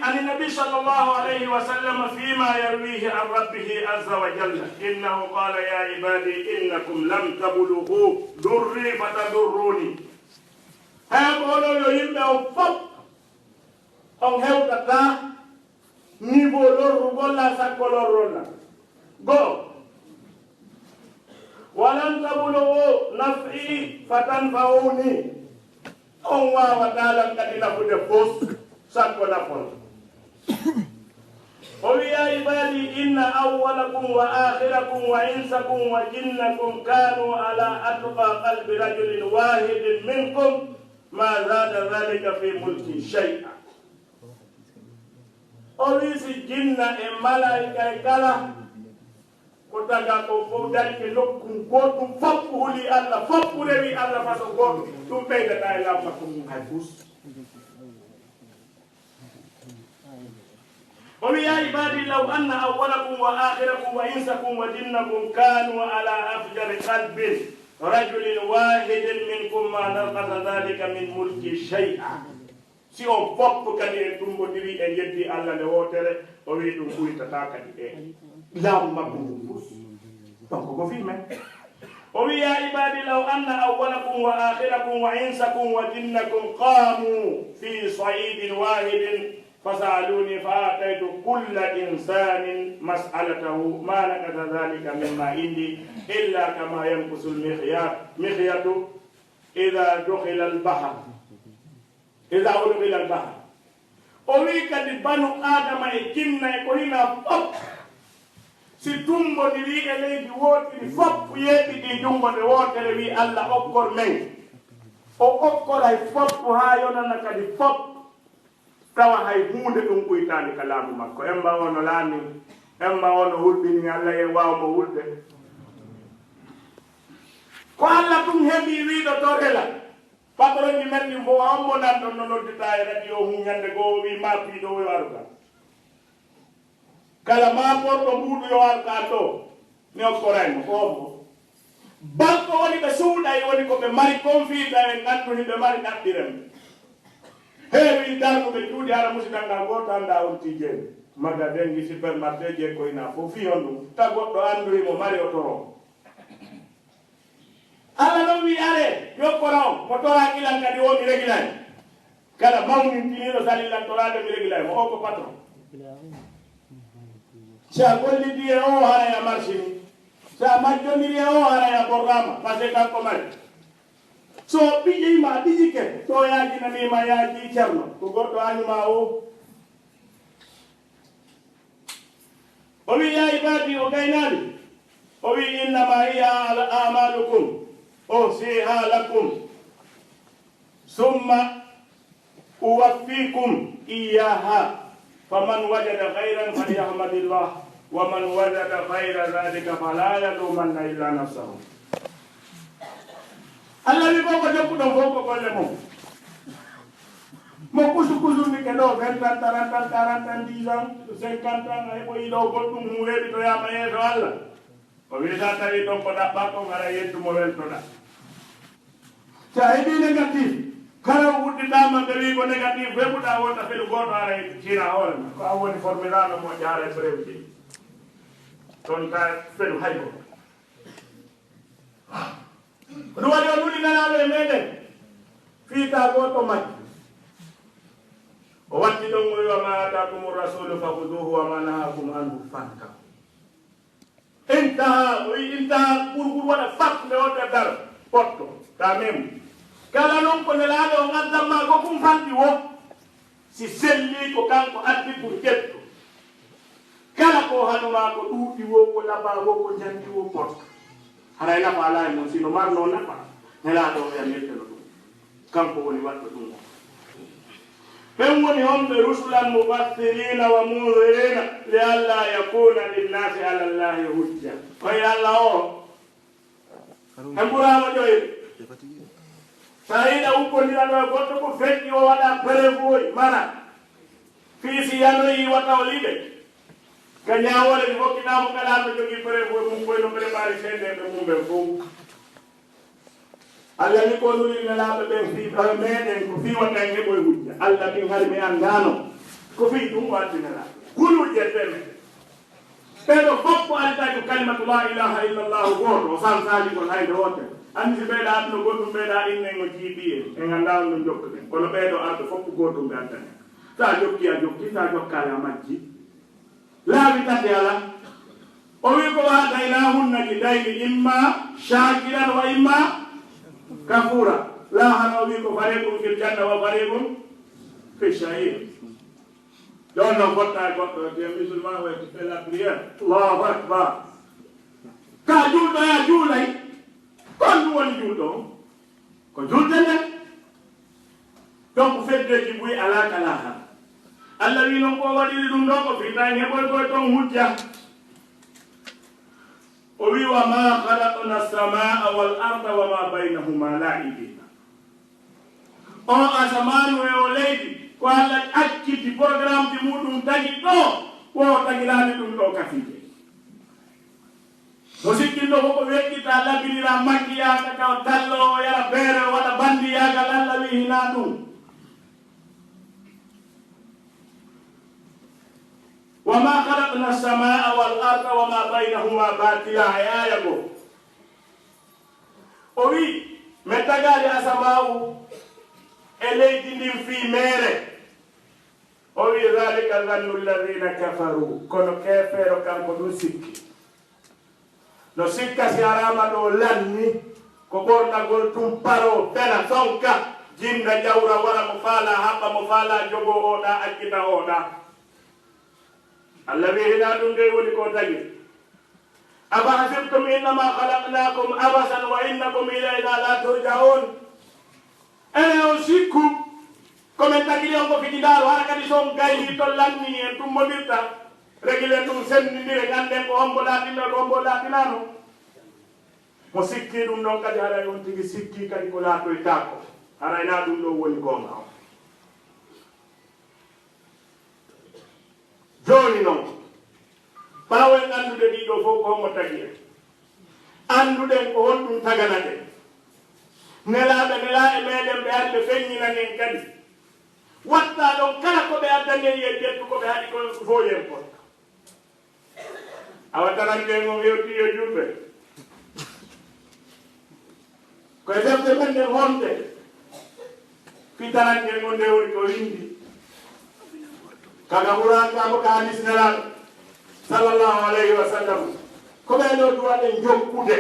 عن النبي صلى الله عليه وسلم فيما يرويه عن ربه عز وجل إنه قال يا عبادي إنكم لم تبلغوا ضري فتضروني هيقولوا له يمدوا فوق on hewtata niveau lorrugol la sakko lorrolla go walan tabulugu naf'i fatanfa'uni on wawata kadi nafude fos sakko nafon قل يا عبادي إن أولكم وآخركم وإنسكم وجنكم كانوا على أتقى قلب رجل واحد منكم ما زاد ذلك في ملكي شيئا. أوليس جنة ملائكة كلا كتاكا كوفو دارك لكم قوتم فقه لي الله فقه لي الله فاسو قوتم تم بيدا تايلا فقه هايفوس. قل يا عبادي لو أن أولكم وآخركم وإنسكم وجنكم كانوا على أفجر قلب رجل واحد منكم ما نقص ذلك من ملك شيئا. Si on foppu kadi e tumbodiri e yeddi Allah nde wotere o wi ɗum ɓuytata kadi e laamu makko ndu fus donc ko fi men o wi ya ibadi law anna awwalakum wa akhirakum wa insakum wa jinnakum qamu fi saidin wahidin فسألوني فآتيت كل إنسان مسألته ما نقص ذلك مما عندي إلا كما ينقص المخيط إذا دخل البحر إذا أدخل البحر أولئك بنو آدم إكنا إكوهنا فوق ستمبو دي إليه ووتي فوق يبي دي جمبو دي ووتي لي الله أكبر من أو أكبر هاي فوق هايونا نكادي فوق tawa hay hunde ɗum ɓuytani ka laamu makko en mbawono laami en mbawono hulɓini Allah e wawmo hulɓe ko Allah ɗum heeɓi wiiɗo to rela patron ji men ɗin fof hommo nan ɗon no noddita e radio hum ñande goo wi mapiɗo yo aruka kala maporɗo mbuuɗo yo aruka ɗo mi okkoraymo ko hommo banko woni ɓe suuɗa e woni ko ɓe mari confiɗa e nganduni ɓe mari ɗaɓɓirem heewi darnuɓe juuɗe hara musidanga goto anda on tijeni maga dengi supermarché je koyna fof fi on ɗum ta goɗɗo andurimo mari o toron Allah noon wi are yokkora on mo tora ilan kadi o mi regilani kala mawnintiniɗo salillantorade mi regilani mo o ko patron sa gollidi e o haraya marché ni sa majjondiri e o haraya programme par ce que kanko mari so ɓiƴima ɗiƴike to yajinanima yaaji ceerno ko goɗɗo anima o o wi ya ibadi o gaynaɓe o wi innama hiya amalukum o siha lakum summa uwaffikum iyaha faman wajada hayran falyahmadillah wa man wajada hayra dhalika fala yalumanna illa nafsahu. Allah wi koko jokkuɗon fof ko golle mum mo kusu ni ke ɗo 20 ans 30 ans 40 ans 10 ans 50 ans a heɓoyi ɗo goɗɗum hum weɗitoyama yeeso Allah o wi sa tawi ɗon ko ɗaɓɓa ko gara yettumo weltoɗa sa heɓi négatif kala wuɗɗitama ɓe wi ko négatif weɓuɗa wonta feɗu goto ara cina hoorema ko a woni formiraɗo mo jaara e prévje toon ta feɗu hay goto ɗum waɗi o nuɗinanaɓe e meɗen fiita goto majji o watti ɗon o wiwa ma atakum rasulu fahuduhu wa ma nahakum anhu fantahu intaha o wi intaha ɓurɓur waɗa fat nde wonde dar potto ta même kala noon ko nelaɗo o addamma ko kum fanɗi wo si selli ko kanko addi pour ƴetto kala ko hanuma ko ɗuuɗi wo ko laba wo ko jandi wo potto haray nafa ala e mon sino marno nafa nelaɗo o wiya metteno ɗum kanko woni waɗɗo ɗum o ɓen woni homɓe rusulan mubassirina wa munzirina li alla yakuna linnasi ala llahi hujja koye Allah o e ɓurama ƴoyde sa yiɗa ukkodiraɗo e goɗɗo ko feƴƴi o waɗa prévoyi mana fiisi yanoyi watta o liɓe ka ñawole mi hokkinamo kala no jogui prévoyi mum koyno préparé seedeɓe mumɓen fof Allah ni ko nuri nelaɓe ɓen fi meɗen ko fi waɗɗa heɓoye hujja Allah min hari mi andano ko fi ɗum waddinela kuluje ɓen ɓeɗo fof ko altaji kalimatu la ilaha illallah goto o sansaji kon hayde wote andi si ɓeyɗa adduno goɗɗum ɓeyɗa innen o jiiɓi en ganda on ɗum jokkuɗen kono ɓeyɗo arɓe fof ko gotum ɓe addane sa jokki a jokki sa jokkale a majji laaɓi tati ala o wi ko hadaynahunnaji dayni imma shakiran wa imma kafura la hana o wi ko fariqum fil janna wa fariqum fi shahir ɗon no gotta goɗɗo te musulman way to fait la prière allahu akbar ka julɗo ya juulay kon ɗum woni julɗo ko julde nden donc feddeji ɓuyi ala kala ha allah wi noon ko waɗiri ɗum ɗo ko fitan heɓoy koye ton hujja o wi wa ma halaqna samaa wal arda wa ma baynahuma la'ibina o asamanu e o leydi ko allah acciti programme ji muɗum tagi ɗo wo tagirani ɗum ɗo kafije no sikkinɗo koko weƴƴita labbinira makkiyaga kaw tallo o yara beere waɗa bandiyagal allah wi hina ɗum وما خلقنا السماء والأرض وما بينهما باطلا يا يغو وي متغالي السماء إليدين في ميره وي ذلك ظن الذين كفروا كونوا كفروا كانوا نسيك نسيك سيارما دو لاني كبرنا قلتم بارو بنا صنكا جنة جورا ورا مفالا حقا مفالا جوغو اودا أجدا اودا الذي هنا دون ولي كوتاجي أفحسبتم إنما خلقناكم عبثا وإنكم إلينا لا ترجعون أنا أوصيكم كما تقولي أنكم في جدار وأنا كذي سوم كاي تولاني أنتم مديرتا رجلتم سن ندير عندك وهم بولاتينانو مسكي دون نون كذي هذا يوم تيجي سكي كذي كلها تويتاكو هذا هنا دون ولي كوما joni non bawen andude ɗiɗo fof ko homo tagi en anduɗen ko honɗum taganate nelaɓe nela e meɗen ɓe hande feññinanen kadi watta ɗon kala ko ɓe addane ye jettu ko ɓe haɗi ko fo yen potta awa tarante on hewti yo julɓe koye defte men nden honde fi tarante on nde woni ko windi kaga ɓuraka ko ka hadis nelaɗo sallallahu alayhi wa sallam ko ɓeɗo duwaɗen jokkude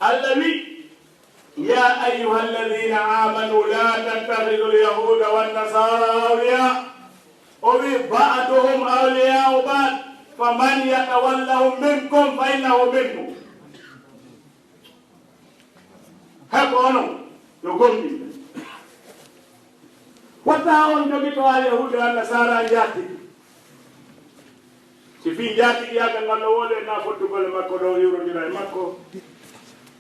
allah wi ya ayuha alladina amanu la tattahidu lyahuda wannasara awliya o wi ba'duhum awliyau ba'd faman yatawallahum minkum fa innahu minkum heko onon yo gondi wata on jogi to yahude walla sara jatti si fi jatti yaga ngallo wole na fottugol makko ɗo yurondira e makko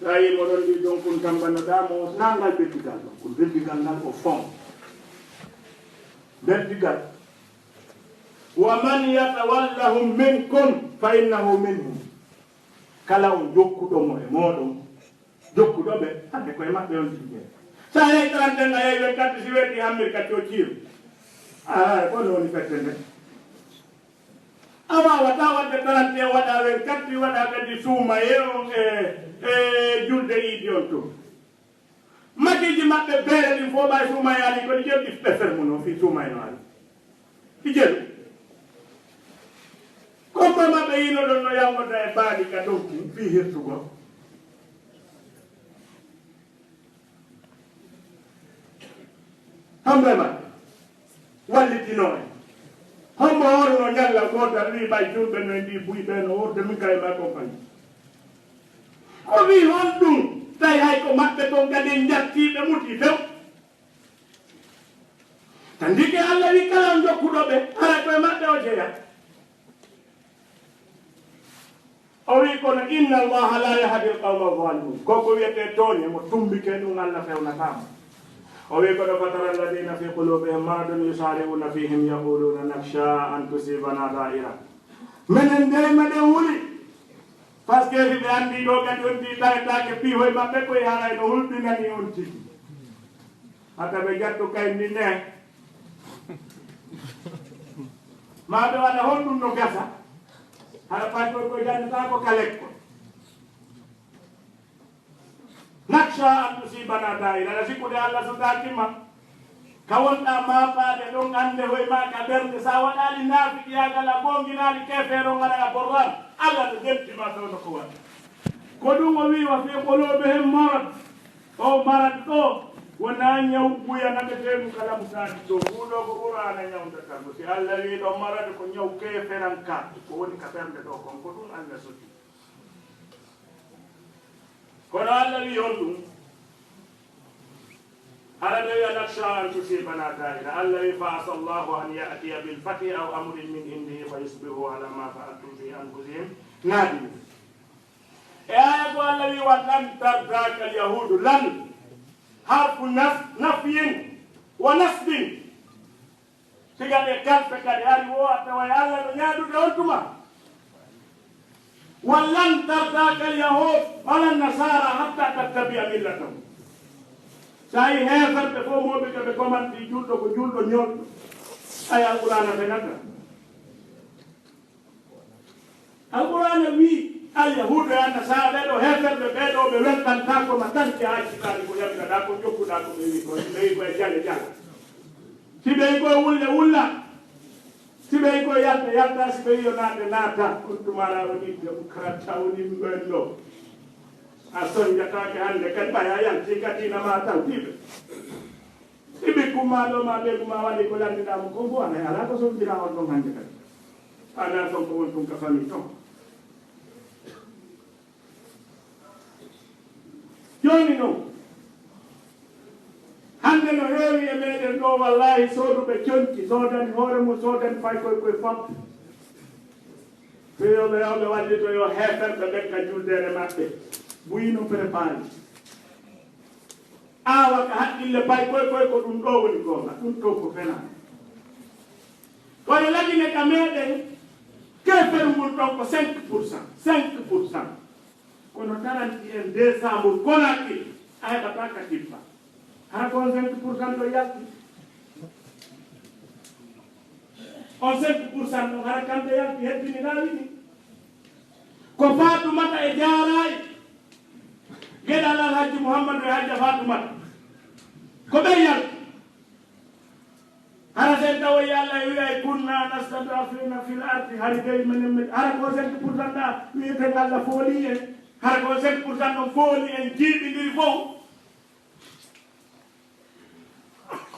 sa yimo ɗon ɗi ɗon kun tambannoɗamo nangal beddigal ɗon kun beddigal ngal o fond beddigal wa man yatawallahum minkum fa innahu minhum kala on jokkuɗomo e moɗon jokkuɗoɓe hande koye maɓɓe on tijee sa yey taranten a yey ɓe katti si weɗɗi hammir katti o ciiru kono woni fette nde awa wata wadde taranten waɗa wen katti waɗa kadi suuma ye on e julde yiiɗi on to makiji maɓɓe beere ɗin fo ɓay suuma e ali koɗi jeɗɗi ɓe fermu noon fi suuma eno ali ɗi jeɗu comma maɓɓe yino ɗon no yangoda e baaɗi ka ɗonki fi hirtugol hamɓe maɓɓe wallitino en hombo horno ñalla gotal wi ɓay julɓe no ndi buy ɓe no worde min kay ma compagnie ko wi hon ɗum tawi hay ko maɓɓe ton kadi jattiɓe muti few tan ndike allah wi kala jokkuɗoɓe hara koye maɓɓe o jeeya o wi kono inna allaha la yahdi l qawma zalimun koko wiyete tooñe mo tumbike ɗum allah fewnatama o wi kono fatara alladina fi qulubihim maradun yusari'una fihim yaquluna nakhsha an tusibana da'ira minen ndeyma ɗen wuli par ce que ɓe andi ɗo kadi on ndi tawetake piihoye maɓɓe koye haray no hulɓinani on tigi hata ɓe jattu kayndi ne ma ɓe waɗa honɗum no gasa hara paykoy koye jannata ko kalekko naksha an tusibana da'ira ala sikkude allah so tatima hawonɗa mapaade ɗon ande hoye ma ka ɓernde sa waɗali naafiki yagala gonginali kefeero gaɗaga borran allah to jentima fewno ko waɗa ko ɗum o wi wa fi quluɓe hen marad o marad ɗo wona ñaw ɓuyanaɓetemu kala musaki ɗo huuɗo ko ɓurana ñawdata ko si allah wi ɗo marade ko ñaw keferan ka ko woni ka ɓernde ɗo kon ko ɗum allah soti kono allah wi on ɗum هذا يخشى أن تصيبنا دائرة الذي فعسى الله أن يأتي بالفتح أو أمر من عنده فيصبحوا على ما فعلتم في أنفسهم نادمين. يا أيها الذي ولن ترضاك اليهود لن حرف نفي ونسب تقال كلفة كالياري وأتوى الله نيادو دونتما ولن ترضاك اليهود ولا النصارى حتى تتبع ملتهم. Sai hefer be fo mobe ke be komandi juldo ko juldo nyol ay alqur'ana be nata alqur'ana wi al yahudu ya nasara do hefer be do be weltan ta ko matan ki ay sikari ko yamna da ko jokku da ko be ko jale si be ko wulla si be ko yalta si be yo nata kuntumara woni be karata woni mbendo ason jatake hande kan baya yan tikati na mata tibe tibe kuma do ma be kuma wali ko landi da ko bo ana ala ko so dira on do hande kan ana so ko won ka fami to joni no hande no heewi e meɗen ɗo wallahi soduɓe conki sodani hoore mum sodani fay koye fam fiyoɓe yawɓe wadde to yo heferɓe ɓekka juldere maɓɓe buyino préparé awa ka haqqille pay koye ko ɗum ɗo woni gonga ɗum ɗo ko fena kono lagine ka meɗen kefer ngol ɗon ko 5% kono taranti en décembre konaki a heɓata ka tippa hara kon 5% ɗo yalti on 5% ɗo hara kamɓe yalti heddini nawini ko fatumata e jarayi geɗal alhaji mouhammadou e hajja fatumata ko ɓe yalti hara sen tawoyi allah e wiya e kunna nastadafina fil ardi hari gay menen hara ko 5% ɗa wiyeten allah fooli en hara ko 5% ɗon fooli en jiiɓidiri fof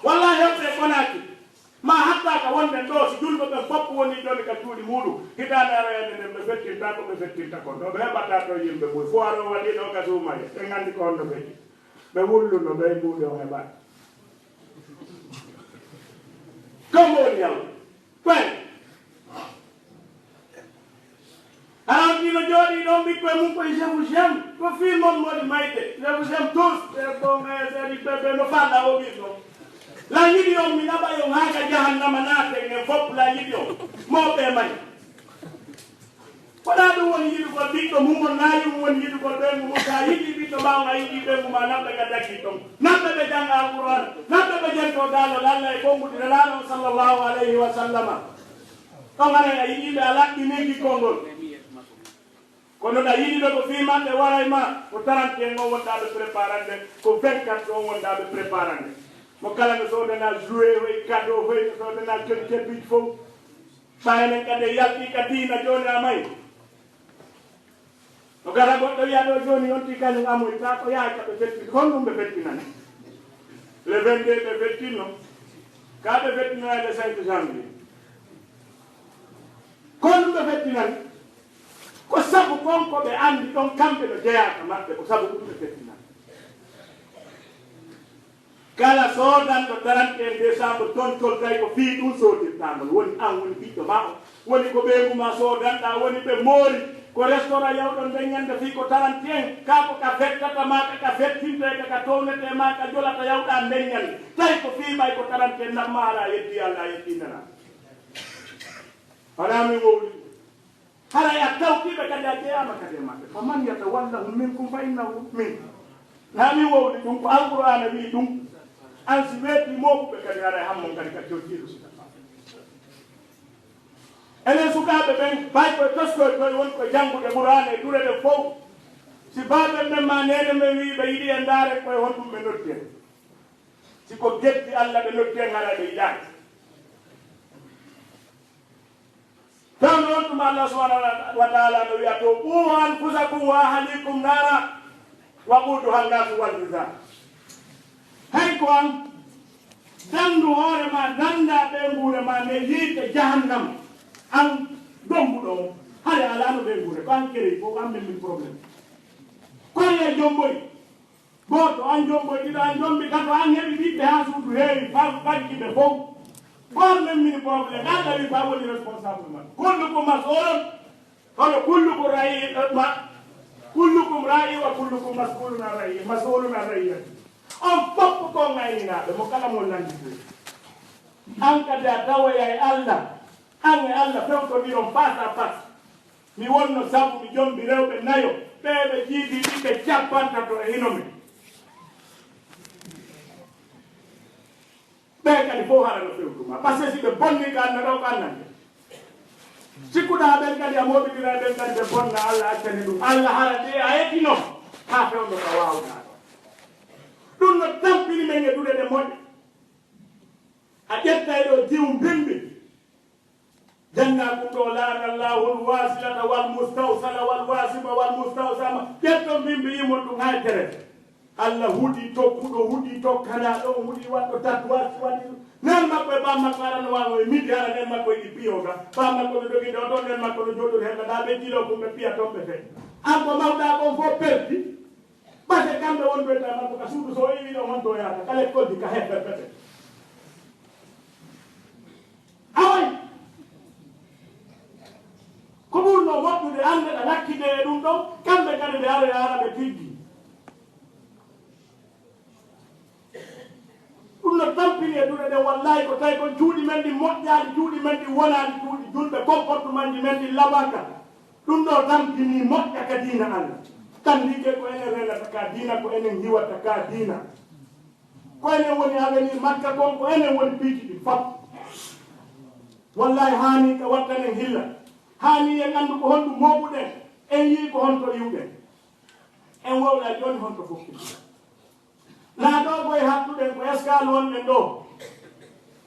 wallahi heɓɓe konaki ma hatta ka wonde ɗo si julɓe ɓe fopp woni ɗoni ka cuuɗi muɗum hitande aroyande nden ɓe fettinta ko ɓe fettinta kon ɗo ɓe heɓata to yimɓe ɓuy fo aro waɗi ɗo ka suumaye ɓe gandi ko on ɗo feƴƴi ɓe wulluno ɓe mbuuɗe o heɓat comme woni yalla ɓen arawtino jooɗi ɗon ɓikkoye mum koye je vous aime ko fii mon moni mayde je vous aime tous ɓe bon sedi ɓeɓe no falɗa o wi ɗon la yiɗi on mi naɓa yon haa ka jahannama naaten en fof la yiɗi on mawɓe may koɗa ɗum woni yiɗugol ɓiɗɗo mumon naayi mum woni yiɗugol ɓengu mum sa yiɗi ɓiɗɗo mawga yiɗi ɓengu ma namɓe ga daggi ɗon namɓe ɓe janga alqouran namɓe ɓe jento daalol allah e konngudire laaɗon sallllahu alayhi wa sallama ɗon anen a yiɗiɓe a laɓɓinigi konngol kono ɗa yiɗiɓe ko fimaɓe waray ma ko 31 on wonɗaɓe préparande ko 24 on wonɗaɓe préparande mo kala no sodanal joué hoy cadeau hoy no sodanal joni kebbiji fof ɓaynen kadi yalɗi ka diina joni amayi no gara goɗɗo wiya ɗo joni yonti kañum amoy ta ko yahay kaɓe fetti kon ɗum ɓe fettinani le 22 ɓe fettino ka ɓe fettinoya le 5 janvier kon ɗum ɓe fettinani ko sabu konko ɓe andi ɗon kamɓe no jeyaka maɓɓe ko sabu ɗum ɓe fettinani kala sodanɗo 31 décembre tontol tawi ko fii ɗum sodirtamol woni an woni ɓiɗɗo ma o woni ko ɓeygu ma sodanɗa woni ɓe moori ko restaurant yawɗon nden ñande fii ko 31 kako ka fettata maka ka fettinte ka townete ma ka jolata yawɗa nden ñande tawi ko fii ɓay ko 31 namma ala yeddi allah a yeddinana wala mi wowli hara ya tawtiɓe kadi a ƴeyama kadi e maɓɓe fa man yatawallahum minkum fa innahu min nami wowli ɗum ko alqur'ana wi ɗum an si weeti moɓuɓe kadi ara hammon kadi ka jottiɗo sika enen sukaɓe ɓen bay koye toskoye koye woni koye janngude ɓurane e durede fof si baɓen ɓen ma nene men wi ɓe yiɗi e ndaare koye honɗum ɓe noddi en siko getti Allah ɓe noddien hara ɓe yiɗani tan noon ɗum Allah subhanahu wa taala no wiya to qu anfusakum wa ahlikum nara waquduha nnasu wal hijara hay ko an dandu hoore ma danda ɓe nguure ma nde yiite jahannam an dombuɗo hade alano ɓe nguure ko an keri fof an men min probléme koye jomboyi goto an jomboyi ɗiɗo an jombi tato an heeɓi ɓiɓɓe ha suudu heewi faggiɓe fof gon men min probléme an ɗawi fa woni responsable man kullukum mas'ulun hono kullukum rayi ma kullukum rayi wa kullukum mas'ulun an rayyati on fof ko ngayninaɓe mo kala mo landitoy an kadi a tawoya e Allah an e Allah fewtodiron face à face mi wonno sabu mi jombi rewɓe nayo ɓeɓe jiidi ɓiɓɓe cappantato e hino men ɓe kadi fof haɗa no fewtuma par ce que si ɓe bonni ka anna ɗo ko annande sikkuɗa ɓen kadi a moɓidira ɓen kadi ɓe bonna Allah accani ɗum Allah hara ɗe a yettino ha fewno ka wawɗa ɗum no tampini men e duɗe ɗe moƴƴe a ƴettay ɗo jiwum bimɓe janna ɗum ɗo laana llahu lwasilata walmustawsala walwasiba walmustawsama ƴetto bimɓe yimon ɗum ha terete Allah huuɗi tokkuɗo huuɗi tokkana ɗo huuɗi waɗɗo tatouage waɗi nen makko e ɓam makko arano wawo e midi hara nen makko eɗi piyoga ɓam makko no joguiɗo o ɗon nen makko no joɗori hen ɗa ɓe jilo kumɓe piya toon ɓe fe an ko mawɗa kon fof perdi ɓate kamɓe wonɓe ta makko ka suudu so iwi ɗon honto yaata kala koddi ka heɓɓe pete away ko ɓurno moƴƴude ande ɗa lakkide e ɗum ɗon kamɓe kadi ɓe ara ara ɓe tiggi ɗum no tampini e duɗe ɗen wallahi ko tawi kon cuuɗi men ɗi moƴƴaɗi cuuɗi men ɗi wonaɗi cuuɗi julɓe comportement ji men ɗi lawaka ɗum ɗo tampini moƴƴa ka diina Allah tandike ko enen renata ka diina ko enen hiwata ka diina ko enen woni avenir makka kon ko enen woni piiji ɗi fop wallahi hani ka wattanen hilla hani en andu ko honɗum moɓuɗen en yii ko honto yiwɗen en wowɗa joni honto fofti na ɗo koye hattuɗen ko escale wonɓen ɗo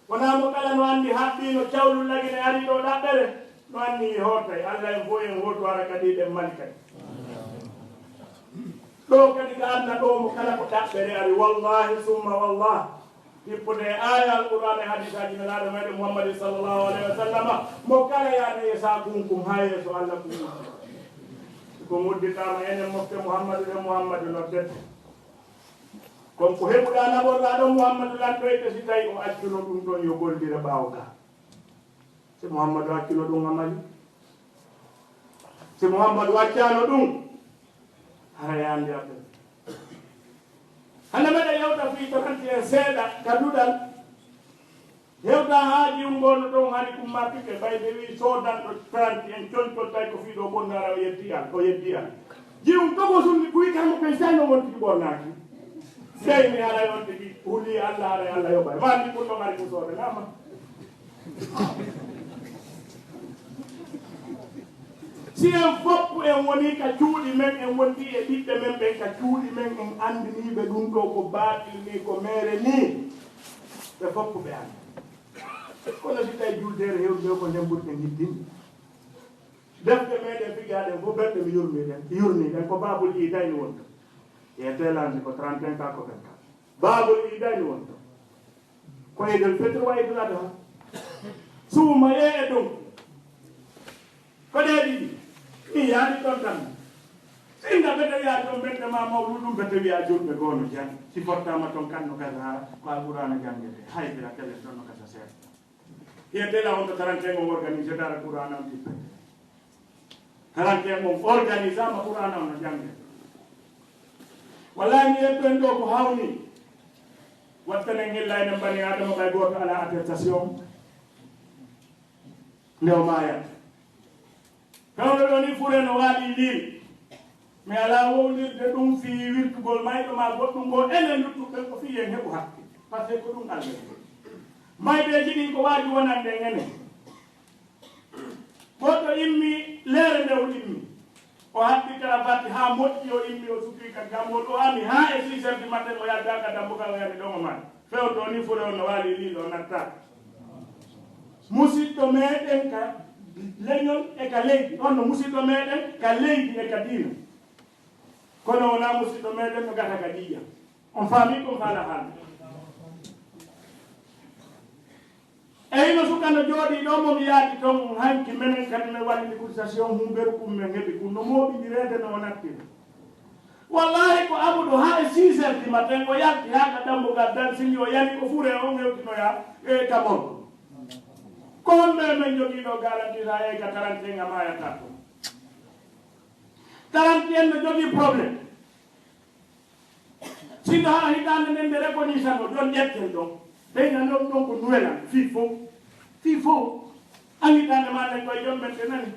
wonamo kala no andi haɓɓino cawlu lagine ari ɗo ɗaɓɓere no anni hootay Allah en fof en hoto ara kadi ɗen mali kadi ɗo kadi ka anna ɗo mo kala ko ɗaɓɓere ari wallahi summa wallah hippude aya alqur'an e hadisaji nelaɗo meɗen Muhammad sallallahu alayhi wa sallama mo kala yaade e sakunkum ha yeeso Allah ko mudditama enen mofte Muhammadu e Muhammadu no tedde kon ko heɓuɗa naɓorɗa ɗo Muhammadu lantoyte si tawi o accuno ɗum ɗon yo goldira ɓaawo ga si Muhammadu accuno ɗum amali si Muhammadu accano ɗum hara yande aɓɓe hande meɗen yewta fi tokanti en seeɗa ka duɗal hewta haaji ngono ɗon hani kumma piɓɓe ɓayde wi sodanɗo 30 en coñtol tawi ko fiiɗo bonnara o yeddi an o yeddi an jiwum togo sunni kuyi kammo pen sayno wontiki ɓornaki sey mi haray on tigi huli Allah haray Allah yoɓa mandi ɓurɗo mari ko soode nama si en fopp en woni ka cuuɗi men en wondi e ɓiɓɓe men ɓen ka cuuɗi men en andiniɓe ɗum ɗo ko batil ni ko mere ni ɓe fopp ɓe anda kono si tawi juldere hewde ko nden ɓurɗe giddinde defte meɗen figaɗen fof ɓerɗe mi yurniɗen ko babul i dayni wonto e telande ko 31 ka ko 24 babul i dayni wonto ko edel fetr wa idul adha suuma e ɗum ko ɗe ɗiɗi mi yaadi ɗon tan singa bete wiya ɗon ɓedde ma mawluɗum bete wiya julɓe goono jan si portama toon kanno kasa ko alqur'ana jangete haydira tele toon no kasa seeɗa hiyetela on to 31 on organisé dara qur'ana on tippe 31 on organisé ama qur'ana on no jangete wallahi mi yettoen ɗo ko hawni wattanen hillayne bani adama ɓay goto ala attestation ndew mayat kawɗo ɗo ni fure no waaɗi Lille mi ala wowlirde ɗum fi wirtugol mayɗo ma goɗɗum ngo enen luttuɓe ko fi yen heɓu hakke par ce que ko ɗum Allah mayɓeji ɗin ko waaji wonande enen goɗɗo immi leere ndew immi o haɓɓi cravate ha moƴƴi o immi o suki ka gammo ɗo ami ha e 6 heures du matin mo yaddaka dambugal o yani ɗomo man fewto ni fure on no waali Lille o natta musidɗo meɗen ka leñol e ka leydi on no musidɗo meɗen ka leydi e ka diina kono wona musidɗo meɗen no gata ka ƴiƴam on faami ko faala haalde eyi no sukano jooɗi ɗo momi yaadi toon hanki menen kadi mi waɗi négociation humberu kum men heɓi kum no mooɓinirede no o nattira wallahi ko amuɗo ha e 6 heures du matin o yalti ha ka dambugal dan sini o yani ko fure on hewtinoya e gamon ko wonɓe men jogiiɗo garantie ha e ka 31 am ayata to 31 no jogii probléme sinno ha hitande nden nde reconnaissance o ɗon ƴetten ɗon ɓeyna noon ɗon ko nuwelan fii fof anitande ma nden koye jom men te nani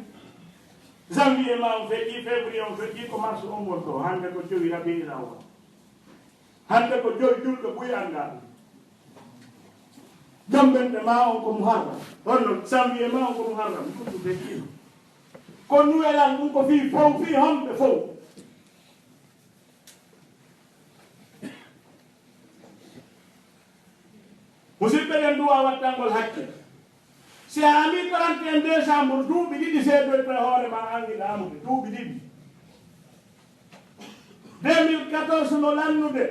janvier ma on feƴƴi février on feƴƴi ko mars on won ɗo hande ko jowi rabiul awwal hande ko jowi julɗo ɓuyangal jombente ma on ko muharram honno janvier ma on ko muharram ɗum feƴƴino ko nuwelan ɗum ko fii fof fii homɓe fof musidɓe ɗen duwa wattangol hakke si a ami 31 décembre duuɓi ɗiɗi seedoyto e hoore ma angiɗa amude duuɓi ɗiɗi 2014 no lannude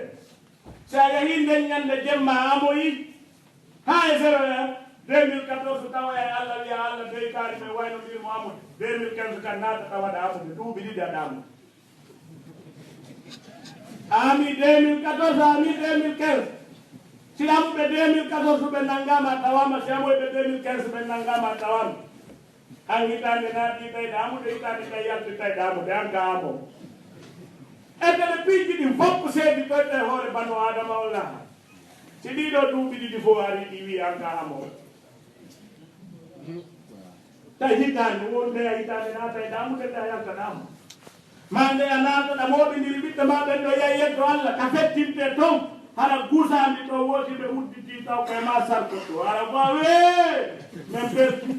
si a yahi nden ñande jemma amoyi ha e 01 2014 tawa e Allah wiya Allah dey kaari men waynodirmo amude 2015 kan naata tawaɗa amude duuɓi ɗiɗi aɗa amude ami 2014 ami 2015 si amuɓe 2014 ɓe nanngama tawama si amoyɓe 2015 ɓe nanngama tawama an hitande naati tawde amude hitande tawi yalti tawde amude an ka amo e kene piiji ɗi fof seedi toyɗe e hoore banu adama o laha si ɗiɗo duuɓi ɗiɗi fof ari ɗi wi an ka amo tawi hitande wonde a hitande naatayde amude nde a yaltaɗamo ma nde a naatoɗa moɓidiri ɓiɓɓe ma ɓen ɗo yahi yetto Allah ka fettinte toon hara guusami ɗo wooti ɓe udditi taw koye ma sarkoto hara bawe men ɓerti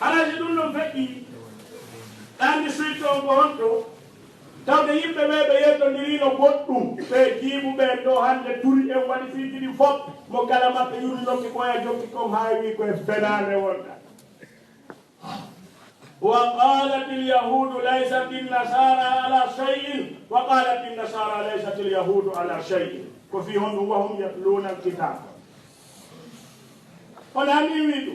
haraji ɗum ɗon feƴƴi ɗandi suyti on ko honto tawde yimɓe ɓe ɓe yettodirino goɗɗum ɓe jiiɓuɓe ɗo hande turi en waɗi fiiji ɗi fof mo kala maɓɓe yuri lokki koye jokki kom ha wi koye fenade wonɗa وقالت اليهود ليست النصارى على شيء وقالت النصارى ليست اليهود على شيء وفيهم وهم يتلون الكتاب ونعني ويدو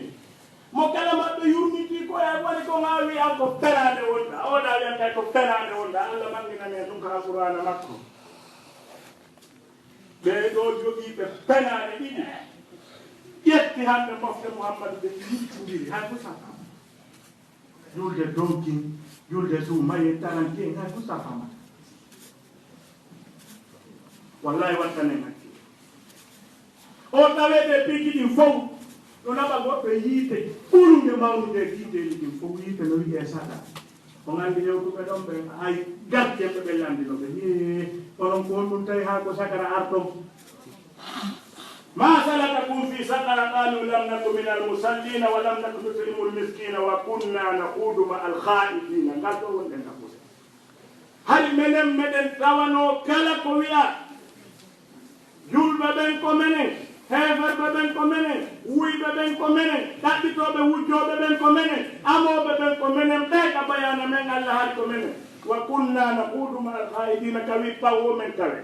مكلمة يرمي كو يا ولي كو غاوي ان كو ترانه وندا او دا يان كو ترانه وندا الله مانغنا مي دون كا قران مكو be do jogi be penane didi yetti hande mofte muhammad be yitindiri ha ko sa julde donkin julde sumaye taranke ha ko sa fama wallahi watane makki o tawede piki di fow do naba goɗɗo yiite ɓurunde mawnude kiiteji ɗin fof yiite no wiye saɗa o gandi yewtuɓe ɗon ɓe hay gartieɓe ɓe landinoɓe onon ko on ɗum tawi ha ko sagara artom ما سلككم في سقر قالوا لم نكن من المصلين ولم نكن نطعم المسكين وكنا نخوض مع الخائفين قالوا ولن نقول هل من مدن توانو كلا كويا جول ببن كومنن هيفر ببن كومنن وي ببن كومنن تابتو بوجو ببن كومنن امو ببن كومنن بيك بيانا من الله هل كومنن وكنا نخوض مع الخائفين كوي باو من كوي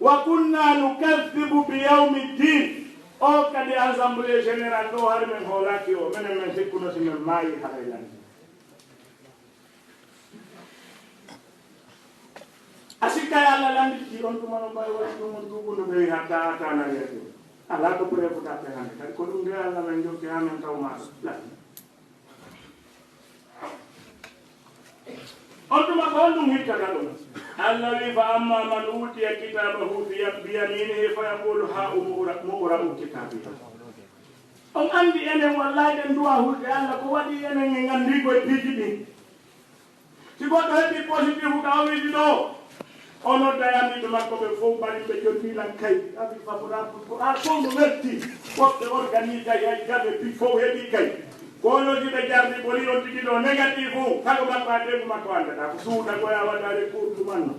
وكنا نكذب بيوم الدين او كدي assemblée générale do har men holaki o men sikkuno sin mai haraylan asika yalla landi ci on dum no bay wala dum dugo no be hatta na yeto ala ko pre ko ta tan ko dum de alla men jokki amen taw ma أنتم أقولون هيك كذا الذي فأما من أوتي كتابه بيمينه فيقول هاؤم اقرءوا كتابي أم عندي أنا والله دندوا هو الله كوادي أنا عندي كوي بيجي تقول هذي positive كاوي دو ono dayami ɗuma koɓe fof mbaɗi ɓe jonnilan kay abi favorable ko a fonno werti woɓɓe organise hay gaɓe pi fof heeɓi kay konoji ɓe jardi ɓori on tigi ɗo négatif o kaɗo makko a ɗegu makko andata ko suuɗa goya waɗare cour ɗumanno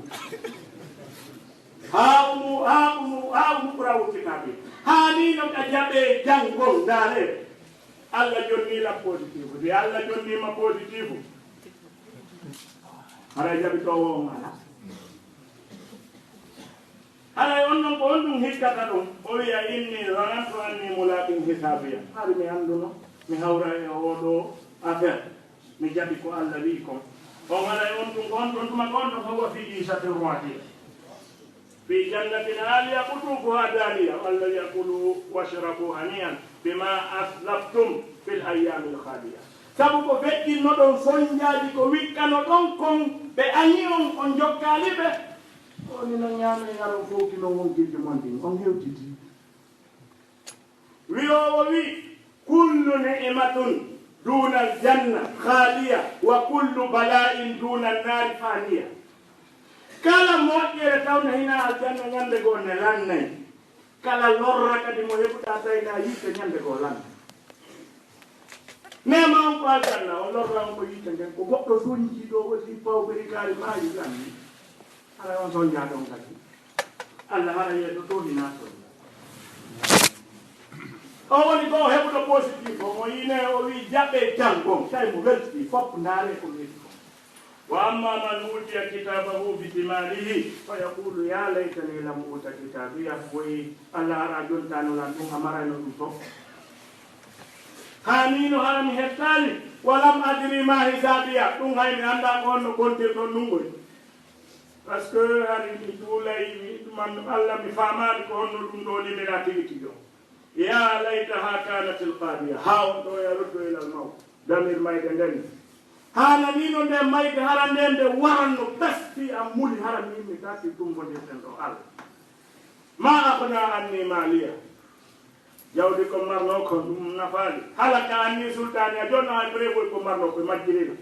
ha umu ɓura wukkitaɓe ha ni no ɗa jaɓe janngol ndaare Allah jonnila positif de Allah jonnima positif hara jaɓi towo mala haray on noon ko on ɗum hikkata ɗum o wiya inni zanantu anni mulaqin hisabiya hari mi annduno mi hawra e oɗo affaire mi jaɓi ko Allah wi kon on haray on ɗum on ɗon tuma on ɗon howa fi isati roitiya fi jannatin aliya qutufuha daniya Allah yakulu washrabu haniyan bima aslaftum fil ayyamil khaliya sabu ko feƴƴinno ɗon soñjaji ko wikkano ɗon kon ɓe añi on jokkali ɓe oni no ñaame yaron fof kino wonkiji mon ɗin on hewtiti wiyowo wi kullu ni'matun duna aljanna khaliya wa kullu bala'in duna annari faniya kala moƴƴere tawne hina aljanna ñande goo ne lannayi kala lorra kadi mo heɓuɗa tawina yitte ñande goo lanna nema on ko aljanna o lorra on ko yitte nden ko goɗɗo soñjiɗo aussi pawɓeri kaari maayi lanni ala on soñja ɗon kadi Allah hara yeeɗo to hina soñja o woni ko heɓuɗo positif o mo yine o wi jaɓɓe janggon tawi mo welti fof ndaare ko weeti ko wa amma man utiya kitabahu bitimalihi fa yaqulu ya laytani lam uta kitabiya woyi Allah hara jontanolan ɗum amarayno ɗum fof hanino hara mi hettani walam adri ma hisabiya ɗum hay mi annda ko honno gontirɗon ɗumgoy par ce que hari mi duulay ɗuman Allah mi famani ko honno ɗum ɗo limira tigi tigi o ya laytaha kanat alqadiya ha on ɗo yaruddu ila almawt damir mayde ndeni haala nino nde mayde hara nde nde waranno ɓesti am muli hara mimi tati ɗum bondirten ɗo Allah ma abna anni maliya jawdi ko marno ko ɗum nafaali halaka anni sultani a jonno hay prévoy ko marno koye majjirino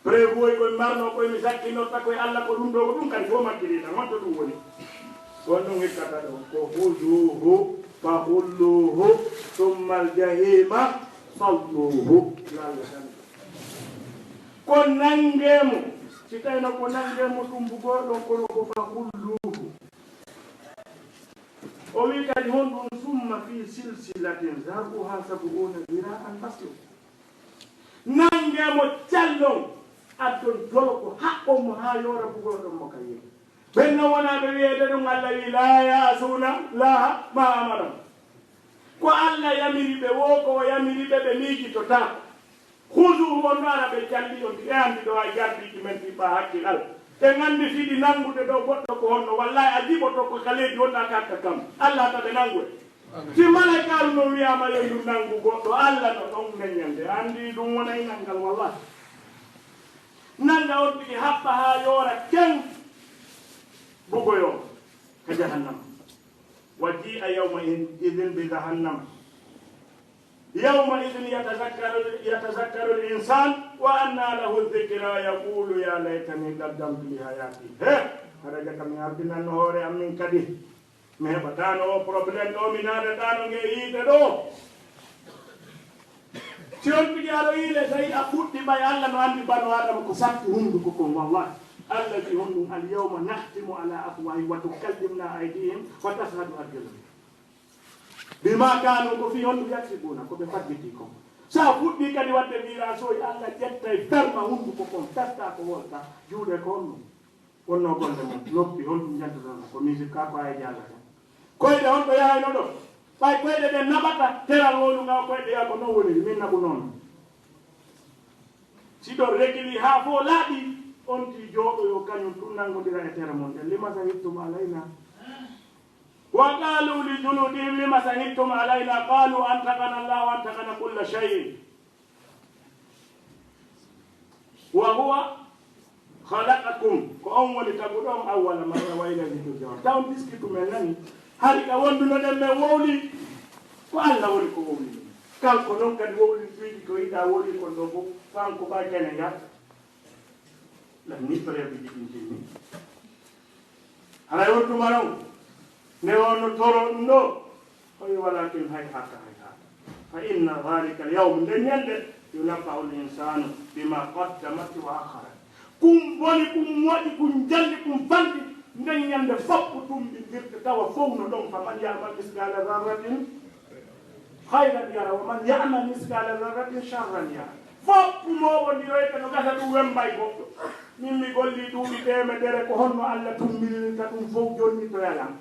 prévoy koye marno koye mi sakkinorta koye Allah ko ɗum ɗo ko ɗum kadi fof majjirina wonto ɗum woni on ɗum hikkata ɗo ko huzuhu fa hulluhu summa aljahima salluhu lalla tan ko nangemo si tawino ko nangemo ɗum bugoɗon kono ko fa hulluhu o wi kadi hon ɗum summa fi silsilatin zar'uha sab'una zira'an faslu nangemo callon addon dolo ko haɓɓomo ha yora bugoɗon mo kay yimi ɓenno wonaɓe wiyede ɗum Allah wi la yasuna laha ma amaram ko Allah yamiri ɓe wo ko yamiri ɓe ɓe miijitotako hudu wonno ara ɓe calli on e andi ɗo a jardiji men ɗiɓa hakkilal te gandi fiɗi nangude ɗo goɗɗo ko honno wallahi a jiɓoto ko kaleji wonɗa kakka kam Allah taɓe nangue si malaikaru no wiyama yo ndu nangu goɗɗo Allah no ɗon neñande andi ɗum wonay nangal wallahi nanga on tigi haɓɓa ha yoora ken bugoyo ka jahannama wa ji'a yawma idin bi jahannama يومئذ يتذكر الإنسان وأنى له الذكرى يقول يا ليتني قدمت لحياتي هذا كم يردنا النهار من كده me batano problem do minade tano nge yide do ci on bi yaro yile tay a futti bay Allah no andi banu adam ko sakki hundu ko wallahi alladhi hundu al yawma nahtimu ala afwahi wa tukallimuna aydihim wa tashhadu arjuluhum bima kanu ko fi hondu yaksibuna ko be faddi ko sa futti kadi wadde vira so Allah jettay ferma hundu ko kon tasta ko wolta juude ko on wonno gonde mo noppi hondu jantaton ko musique ka ko ay jalla koyde on ko yaayno ɗo ɓay koyɗe ɗe naɓata teral woluga koyɗe ya ko non woni min naɓu noon si ɗo regili ha fo laaɓi on ti jooɗoyo kañum ɗum nangodira e tere mon ɗen lima sahittum alayna wa qalu li junudihim lima sahittum alayna qalu antaqana Allah wa antaqana kulla shay'in wa huwa khalaqakum ko on woni taguɗon awwala marra wa ilayhi turja'un taw diskitu men nani hari ka wonduno ɗen men wowli ko Allah woni ko wowli kanko noon kadi wowli fiiɗi ko yiɗa wowli kon ɗo fof kanko ɓa kene ngarta la ni prebi jidintini haray wontuma noon nde wonno toro ɗum ɗo oyi walakin hay hata fa inna dhalika alyawm nden ñande yunafau linsanu bima qaddamat wa akharat kum boni kum moƴƴi kum jalli kum fanɗi nden ñande foppo tumbidirde tawa fof no ɗon faman yamal miskala darratin hayran yara wa man yamal miskala darratin charran yara foppo moɓodiroyta no gasa ɗum wembay goɗɗo min mi golli duuɓi temedere ko honno allah tumbirirta ɗum fof jonni to yalam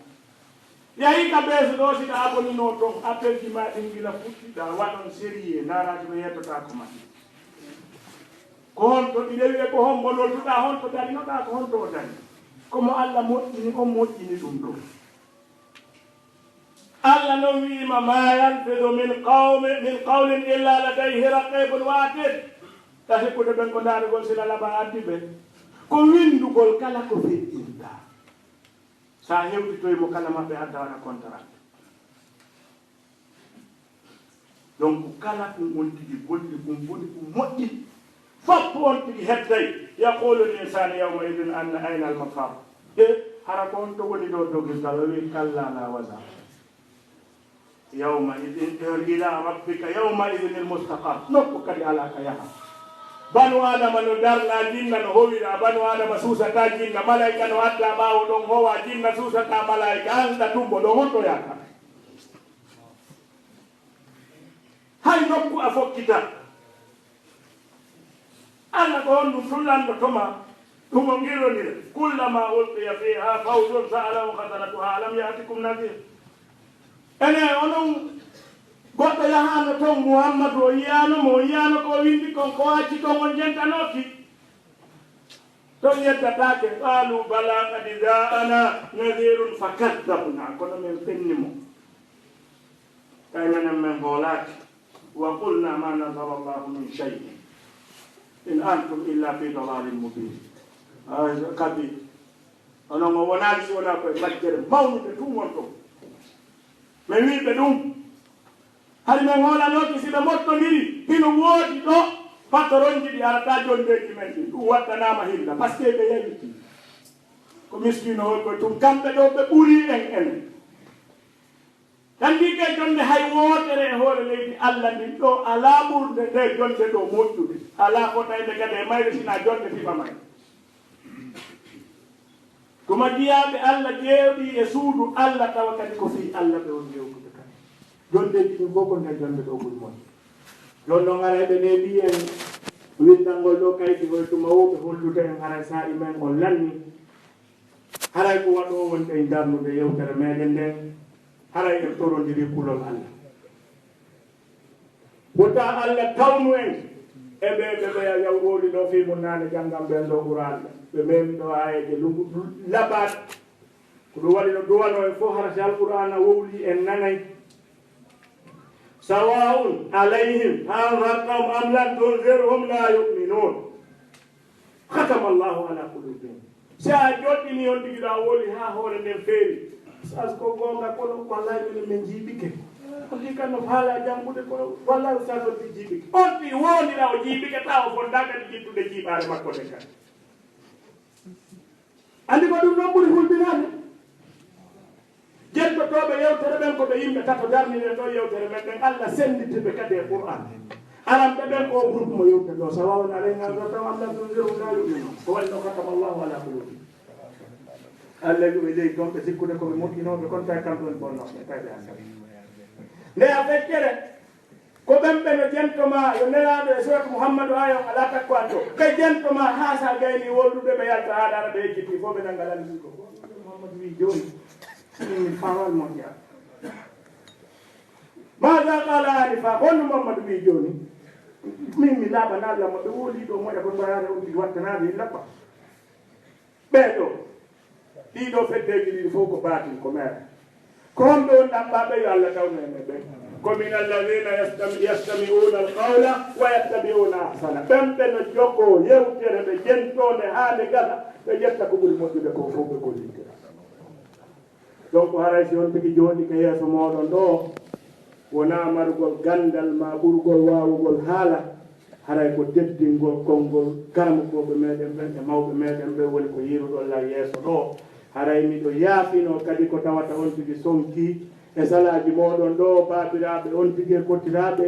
yahi ka ɓeeso ɗo siɗa abonino toon appel ji ma ɗin gila fuɗɗiɗa waɗon sérié naraji ɓe yettota ko ma ko honto ɗi rewi ko hon bonoltuɗa honto darinoɗa ko honto o dari komo allah moƴƴini on moƴƴini ɗum ɗo allah noon wiima ma yalfidu min qawlin illa ladayhi raqibun atid ta hikkude ɓen ko ndaarigol sila laɓa addi ɓe ko windugol kala ko feƴƴinta sa hewtitoymo kala maɓɓe adda waɗa contrat donc kala kum on tigi bolli kum boni kum moƴƴi fof on tigi hedday yaqulu l insane yawma idin anna ayna al mafar e hara ko on to woni ɗo dogirgal o wi kalla la wasa yawma idin ila rabbika yawma idin il mustaqar nokku kadi ala ka yaha banu adama no darna jinna no howira banu adama suusata jinna malaika no adda ɓaawo ɗon howa jinna suusata malaika anda tumbo ɗo honto yaka hay nokku a fokkita allah ko on ɗum tullanɗo toma ɗum o gironire kullama ulqiya fiha fawzun sa'alahu khasanatuha alam yatikum nadir ene onon goɗɗo yahano toon muhammadou o yiyanomo o yiyano ko windi kon ko wacci kon on jentanoki ton yeddatake qalu bala qad ja'ana nadirun fakadabna kono men pennimo kay menen men hoolaki wa qulna ma nazala llahu min shay'in in antum illa fi dalalin mubin kadi onon o wonani si wona koye majjere mawnude tum won ɗon mi wiɓe ɗum hari men hoolanoki siɓe mottodiri hino woodi ɗo patronji ɗi arata jondeji men ɗi ɗum waɗɗanama hilla par ce que ɓe yawiti ko miskino hol koye tum kamɓe ɗo ɓe ɓuuri en enen kandi ke jonde hay wootere e hoore leydi allah ndin ɗo ala ɓurde nde jonde ɗo moƴƴude ala fotayde kadi e mayre sina jonde fiɓa may tuma jiyaɓe allah ƴeewɗi e suudu allah tawa kadi ko fi allah ɓe on ƴewtude kadi jondeji ɗin fof ko nde jonde ɗo ɓuri moƴ jon ɗon areɓe nde mbi en windalngol ɗo kayti koye tuma woɓe hollude en haray sa i men on lanni haray ko waɗo wonde en darnude yewtere meɗen nden haray en torodiri kulol allah wota allah tawnu en e ɓe yawroli ɗo fi mum nane janggam ɓen ɗo ɓuralɓe ɓe memi ɗo ayeje laɓat ko ɗum waɗi no duwano en fof hara si alqur'ana wowli en nanay sawaun alayhim anzartahum am lam tunzirhum la yu'minun khatama allahu ala qulubihim si a joɗɗini on tigi ɗa woli ha hoore nden feewi sas ko gonga kono wallahi minen min jiiɓike on ɗi kan no faala janggude ko wallahi sas on ɗi jiiɓike on ɗi wondira o jiiɓike taw o fonda kadi jittude jiiɓare makko de kadi andi ko ɗum ɗon ɓuri hulɓinade jettotoɓe yewtere ɓen koɓe yimɓe tato darninen ɗo yewtere men ɓen allah senditiɓe kadi e qur'an aranɓe ɓen ko groupe mo yewte ɗo so wawan alayha taw am lam tunzirum la yuminu ko waɗi ɗo katama allahu ala qulubi allah wi ɓe ley toon ɓe sikkude koɓe moƴƴinoɓe kon tawi kamɓe woni bonnoɓe tawde asa nde a feccere ko ɓen ɓe no jentoma yo nelaɗo e surat mouhammadou ayon ala takko an to ɓe jentoma ha sa gayni wolluɓe ɓe yalta haɗa ara ɓe yejjiti fo ɓe nangalani ko mouhammadou wi joni min fawal moƴƴa maga qala anifa honno mouhammadou wi joni min mi laaɓanallamma ɓe wooli ɗo moƴa ko mbayare on ɗi wattanade i laɓɓa ɓeɗo ɗiɗo feddeji ɗiɗi fof ko batil ko mere ko honɓe on ɗaɓɓaɓe yo allah tawno ene ɓe komin alladina yastamiuna alqawla wa yattabiuna ahsana ɓen no joggo yewtere ɓe jentode haade gala ɓe ƴetta ko ɓuri moƴƴude ko fof ɓe gollintira donc haray si on tigi jooɗi ko yeeso moɗon ɗo wona marugol gandal ma ɓurgol wawugol haala haray ko teddingol konngol karamokoɓe meɗen ɓen e mawɓe meɗen ɓe woni ko yiruɗolla yeeso ɗo haray miɗo yaafino kadi ko tawata on tigi sonki e salaji moɗon ɗo babiraɓe on tigi e kottiraɓe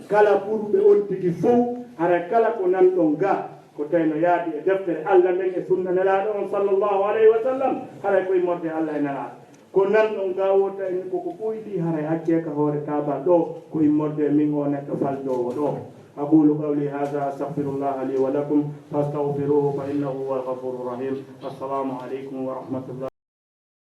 kala ɓurɓe on tigi fof haray kala ko nanɗon ga ko tawno yaadi e deftere Allah nden e sunna nelaɗo on sallllahu alayhi wa sallam haray koye morde Allah e nelaɗo ko nanɗon ga wota en koko ɓoyɗi haray hacceka hoore tabal ɗo ko immorde min o neɗɗo faljowo ɗo أقول قولي هذا أستغفر الله لي ولكم فاستغفروه فإنه هو الغفور الرحيم السلام عليكم ورحمة الله